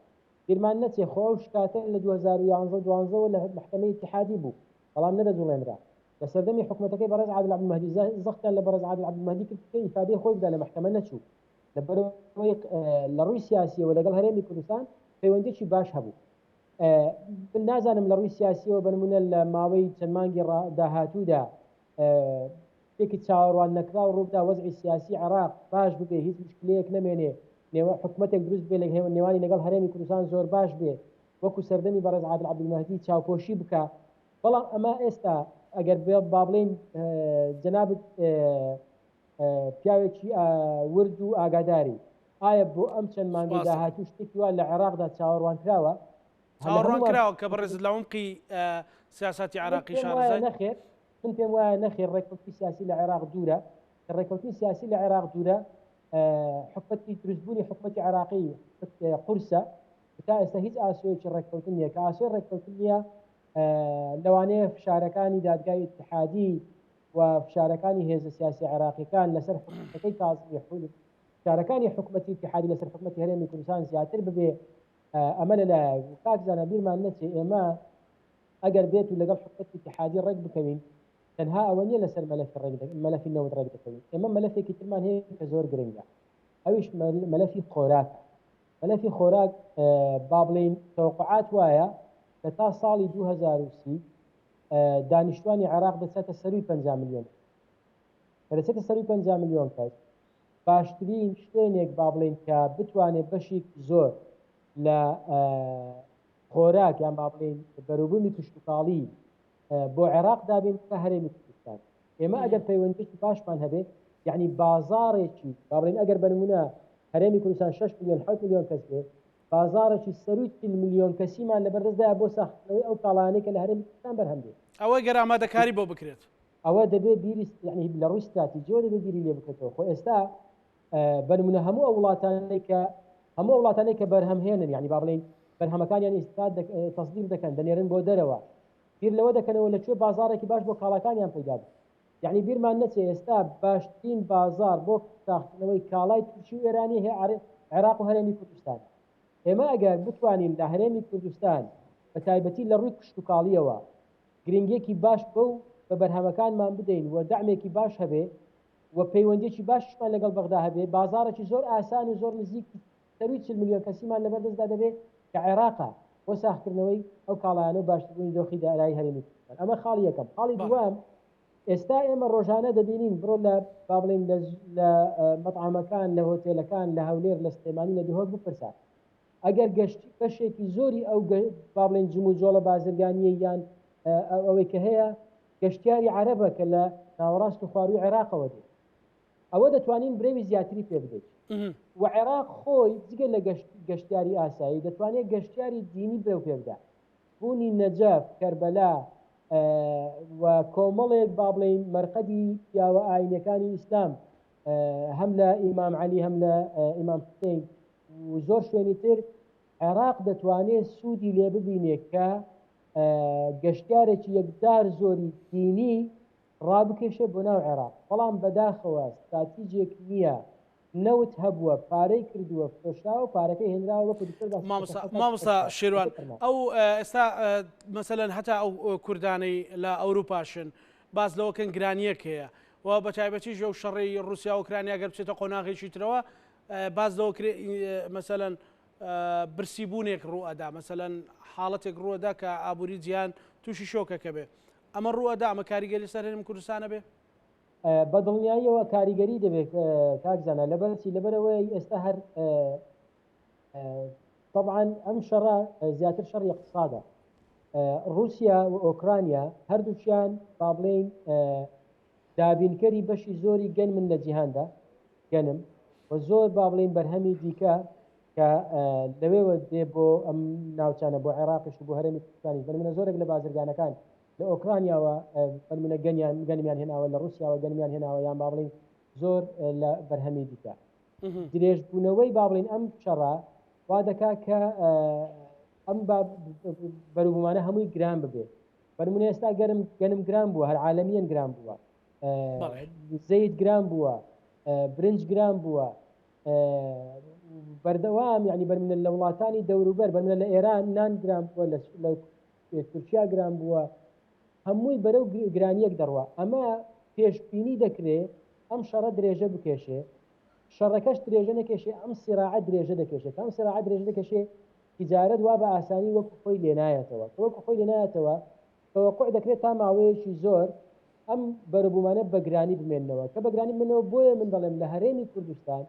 بیرمان نەچێ خۆ شکاتە لە 2011 لە محکەمەی اتحادی بوو بەڵام نەدەجوڵێنرا لە سەردەمی حکومەتەکەی بەڕێز عادل عەبدولمەهدی زەختیان لە بەڕێز عادل عەبدولمەهدی کرد کە ئیفادەی خۆی بدا لە محکەمە نەچوو لەبەرەوەی لە ڕووی سیاسیەوە لەگەڵ هەرێمی کوردستان پەیوەندیی باش هەبوو. نازانم لە ڕووی سیاسیەوە بنمونە لە ماوەی چەند مانگی داهاتوودا شتێکی چاوەڕوان نەکرا و ڕوودا وەزعی سیاسی عراق باش ببێ هیچ مشکلەیەک نەمێنێ حکومەتێک دروست بێ لە نێوانی لەگەڵ هەرێمی کوردستان زۆر باش بێ وەکو سەردەمی بەڕێز عادل عەبدولمەهدی چاوپۆشی بکە بەڵام ئەمە ئێستا ئەگەر بێ با بڵێن جەنابەت پیاوێکی ورد و ئاگاداری ئایا بۆ ئەم چەند مانگی داهاتوو شتێکی وا لە عێراقدا چاوەڕوان کراوە چاوەڕوان کراوە کە بەڕێز لە عمقی سیاسەتی عراقی شارەزای نەخێر من پێم وایە نەخێر ڕێککەوتی سیاسی لە عێراق دوورە کە ڕێککەوتی سیاسی لە عێراق دوورە حکومەتی دروستبوونی حکومەتی عراقی قورسە تا ئێستا هیچ ئاسۆیەکی ڕێککەوتن نییە کە ئاسۆی ڕێککەوتن نییە لەوانەیە فشارەکانی دادگای اتحادی و فشارەکانی هێزە سیاسی عراقیەکان لەسەر حکومەتەکەی تازمی حول فشارەکانی حکومەتی اتحادی لەسەر حکومەتی هەرێمی کوردستان زیاتر ببێ ئەمە لەلایەک کاک زانە بیرمان نەچێ ئێمە ئەگەر بێت و لەگەڵ حکومەتی اتحادی ڕێک بکەوین تەنها ئەوە نیە لەسەر مەلەفی نەوت ڕێک دەکەوین ئێمە مەلەفێکی ترمان هەیە کە زۆر گرنگە ئەویش مەلەفی خۆراکە مەلەفی خۆراک با بڵێن تەوقعات وایە کە تا ساڵی 2030 دانیشتوانی عێراق دەچێتە سەروی 50 میلیۆن دەچێتە سەروی 50 میلیۆن کەس باشترین شتێنێک با بڵێن کە بتوانێت بەشی زۆر لە خۆراک یان با بڵێن بەروبوومی کشتتوکاڵی بۆ عێراق دابین کە هەرێمی کوردستان ئێمە ئەگەر پەیوەندیی پاشمان هەبێت یعنی بازارێکی با بڵێن ئەگەر بنمونە هەرێمی کوردستان 6 میلیۆن 7 میلیۆن کەس بێت بازارێکی سەروی 30 میلیۆن کەسیمان لەبەردەستدایە بۆ ساختنەوەی ئەو کاڵانەی کە لە هەرێمی کوردستان بەرهەم بێت ئەوەی گەر ئامادەکاری بۆ بکرێت ئەوە دەبێت بیری یعنی لە ڕووی استراتیجیەوە دەبێت بیری لێ بکرێتەوە خۆ ئێستا بنمونە هەموو ئەو وڵاتانەی کە بەرهەم هێنن یعنی با بڵێن بەرهەمەکانیان ئێستا تەصدیق دەکەن دەنێرن بۆ دەرەوە بیر لەوە دەکەنەوە لەکوێ بازارێکی باش بۆ کاڵەکانیان پەیدا بێت یعنی بیرمان نەچێ ئێستا باشترین بازار بۆ ساختنەوەی کاڵای تورکی و ئێرانی هەیە عێراق و هەرێمی کوردستان ئێمە ئەگەر بتوانین لە هەرێمی کوردستان بە تایبەتی لە ڕووی کشتتوکاڵیەوە گرنگێکی باش بەو بە بەرهەمەکانمان بدەین و دەعمێکی باش هەبێ و پەیوەندێکی باشمان لەگەڵ بەغدا هەبێ بازارێکی زۆر ئاسان و زۆر نزیک سەروی 40 میلیۆن کەسیمان لەبەردەستدا دەبێت کە عێراقا بۆ ساختکردنەوەی ئەو کاڵایانە و باشتربوونی دۆخی دارایی هەرێمی کوردستان ئەمە خاڵی یەکەم خاڵی دووەم ئێستا ئێمە ڕۆژانە دەبینین بڕۆ لە با بڵێن لە مەطعەمەکان لە هۆتێلەکان لە هەولێر لە سلێمانی لە دیهۆر بپرسە ئەگەر گەشتی بەشێکی زۆری ئەو با بڵێن جم و جۆڵە بازرگانیە یان ئەوەی کە هەیە گەشتیاری عەرەبە کە لە ناوەڕاست و خواروی عێراقەوە دێت ئەوە دەتوانین برێوی زیاتری پێ بدەیت و عێراق خۆی جگە لە گەشتیاری ئاسایی دەتوانێت گەشتیاری دینی برێو پێ بدات بوونی نەجەف کەربەلا و کۆمەڵێک با بڵێین مەرقەدی پیاوە ئاینەکانی ئیسلام هەم لە ئیمام عەلی هەم لە ئیمام حوسێین و زۆر شوێنی تر عێراق دەتوانێت سوودی لێ ببینێت کە گەشتارێکی یەکدار زۆری دینی ڕابکێشێ بۆ ناو عێراق بەڵام بەداخەوە استراتیجێک نییە نەوت هەبووە پارەی کردووە فرۆشراوە پارەکەی هێنراوە وەکو مامۆستا شێروان ئەو ئێستا مەسەلەن هەتا ئەو کوردانەی لە ئەوروپاشن باز لەوەکەن گرانیەک هەیە و بە تایبەتی ژێو شەڕی رووسیا و ئوکرانیا گەر بچێتە قۆناغێکی ترەوە باز لەوە مەسەلەن برسیبوونێک ڕوئەدا مەسەلەن حاڵەتێک ڕوەدا کە ئابووری جیهان تووشی شۆکەکە بێ ئەمە ڕوئەدا ئەمە کاریگەری سەر هەرێمی کوردستانە بێ بە دڵنیاییەوە کاریگەری دەبێت کاکزانە لەبەرچی لەبەرەوەی ئێستا هەر طبعا ئەم شەڕە زیاتر شەڕی اقتصادە رووسیا و ئۆکرانیا هەردووچیان با بڵێن دابینکەری بەشی زۆری گەنمن لە جیهاندا گەنم و زۆر با بڵێن بەرهەمی دیکە کە لەوێوە دێ بۆ ئەم ناوچانە بۆ عێراقش و بۆ هەرێمی کوردستانی بەرمونە زۆرێک لە بازرگانەکان لە ئۆکرانیاوە بەرمونە گەنمیان هێناوە لە رووسیاوە گەنمیان هێناوە یان با بڵێن زۆر لە بەرهەمی دیکە درێژبوونەوەی با بڵێن ئەم شەڕە وا دەکات کە ئەم بەروبوومانە هەمووی گران ببێت بەرمونە ئێستا گەنم گران بووە هەر عالەمیەن گران بووە زەید گران بووە برنج گران بووە بەردەوام یعنی بەرمونە لە وڵاتانی دەوروبەر بەرمونە لە ئێران نان گران بووە لە تورکیا گران بووە هەمووی بەرەو گرانیەک دەڕوە ئەمە پێشبینی دەکرێت ئەم شەڕە درێژە بکێشێ شەڕەکەش درێژە نەکێشێ ئەم سیراعە درێژە دەکێشێت ئەم سیراعە درێژە دەکێشێ تیجارەت وا بە ئاسانی وەکو خۆی لێنایەتەوە وەکو خۆی لێنایەتەوە تەوەقوع دەکرێت تا ماوەیەکی زۆر ئەم بەرەبوومانە بەگرانی بمێننەوە کە بەگرانی بمێنەوە بۆیە من دەڵێم لە هەرێمی کوردستان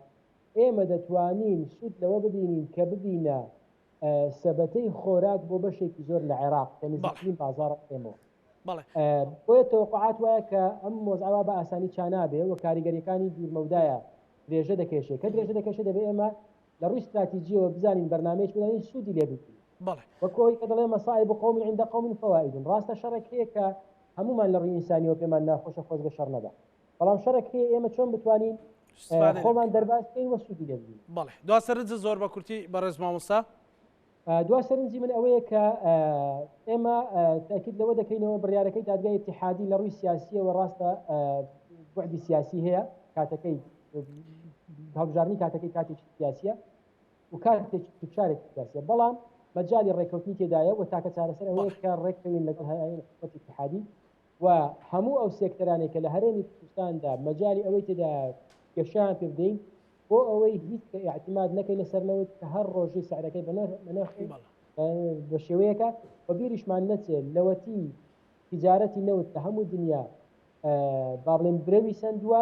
ئێمە دەتوانین سوود لەوە ببینین کە ببینە سەبەتەی خۆراک بۆ بەشێکی زۆر لە عێراق کە نزیکترین بازاڕ ئێمەوە بۆیە تەوەقعات وایە کە ئەم مۆزعەوە بە ئاسانی چانابێ و کاریگەریەکانی دوورمەودایە درێژە دەکێشێت کە درێژە دەکێشێت دەبێت ئێمە لە ڕووی استراتیجیەوە بزانین بەرنامەیەک بدانین سوودی لێ بکەین وەکۆی کە دەڵێ مەصائب قوم عند قوم فوائد ڕاستە شەڕێک هەیە کە هەمومان لە ڕووی ئینسانیەوە پێمان ناخۆشە خۆزگە شەڕ نەدا بەڵام شەڕێک هەیە ئێمە چۆن بتوانین خۆمان دەرباز بکەین وە سوودی لێ بگرین بەڵێ دوا سەرنج زۆر بە کورتی بەڕێز مامۆستا دوا سەرنجی من ئەوەیە کە ئێمە تاکید لەوە دەکەینەوە بڕیارەکەی دادگای اتحادی لە ڕووی سیاسیەوە ڕاستە بعدی سیاسی هەیە کاتەکەی هەڵبژارنی کاتەکەی کاتێکی سیاسیە و کاتێکی توچارێکی سیاسیە بەڵام مەجای ڕێکەوتنی تێدایە و تاکە چارەسەر ئەوەیە کە ڕێککەوین لەگەڵ هەیئەتی اتحادی و هەموو ئەو سێکتەرانێک کە لە هەرێمی کوردستاندا مەجای ئەوەی تێدا گەشیان پێ بدەین بۆ ئەوەی هیچ اعتماد نەکەی لەسەرنەوەی کە هەر ڕۆژی سعرەکەی بەنرخی بە شێوەیەکە و بیریشمان نەچێت لەوەتی تیجارەتی نەوت لە هەموو دنیا با بڵێن برەوی سندووە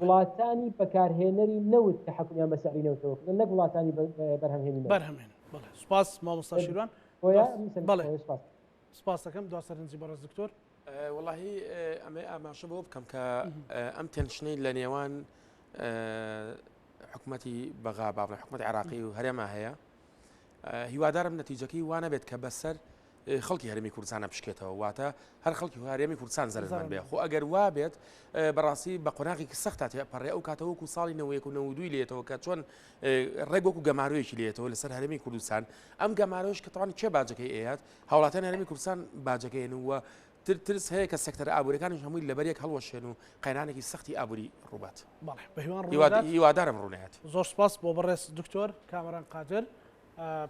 وڵاتانی بەکارهێنەری نەوت کە حکومیان بە سعری نەوتەوە نەک وڵاتانی بەرهەمهێنی سپاس مامۆستا شیروان سپاس دەکەم دوا سەرنجی بەڕێز دکتۆر واللهی ئەمە ئاماژە بۆ بکەم کە ئەم تێنشنەی لە نێوان حکوومەتی بەغا باڵێ حکوومەت عێراقی و هەرێما هەیە هیوادارم نەتیجەکەی وانە بێت کە بەسەر خەڵکی هەرێمی کوردستانە بشکێتەوە واتە هەر خەڵکی هەرێمی کوردستان زەرمان بێ خۆ ئەگەر وا بێت بەڕاستی بە قۆناغێکی سەختا پەڕێ ئەو کاتەوەکو ساڵی 1992 لێتەوە کە چۆن ڕێگوەکو گەمارویەکی لێتەوە لەسەر هەرێمی کوردستان ئەم گەمارۆش کە تاوان چێ باجەکەی ئێات هاوڵاتیان هەرێمی کوردستان باجەکەیەنەوە ترس هەیە کە سەکتەر ئابوووریەکانیش هەمووی لەبەرێک هەڵوەشێن و قەینانێکی سەختی ئابووری ڕووبات هیوادارم ڕوونێت زۆر سپاس بۆ بەڕێز دکتۆر کامەران قادر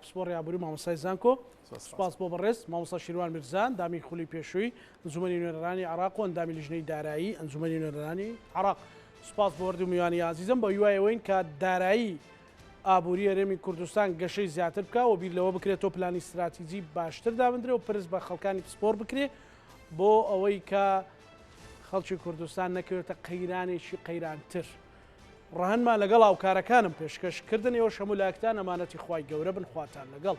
پسپۆڕی ئابووری مامۆستای زانکۆ سپاس بۆ بەڕێز مامۆستا شیروان میرزان دامی خولی پێشووی ئەنجومەنی نوێنەرانی عێراق و ئەندامی لیژنەی دارایی ئەنجومەنی نوێنەرانی عێراق سپاس بۆ وەردی میوانی عزیزم بە هیوایەوەین کە دارایی ئابووری هەرێمی کوردستان گەشەی زیاتر بکە و بیر لەوە بکرێتەوە پلانی استراتیجی باشتر دابدرێ و پرس بە خەڵکانی پسپۆر بکرێ بۆ ئەوەی کە خەڵکی کوردستان نەکەوێتە قەیرانێکی قەیرانتر ڕەهەنمان لەگەڵ هاوکارەکانم پێشکەشکردن ئێوە هەموو لایەکتان ئەمانەتی خوای گەورە بن خواتان لەگەڵ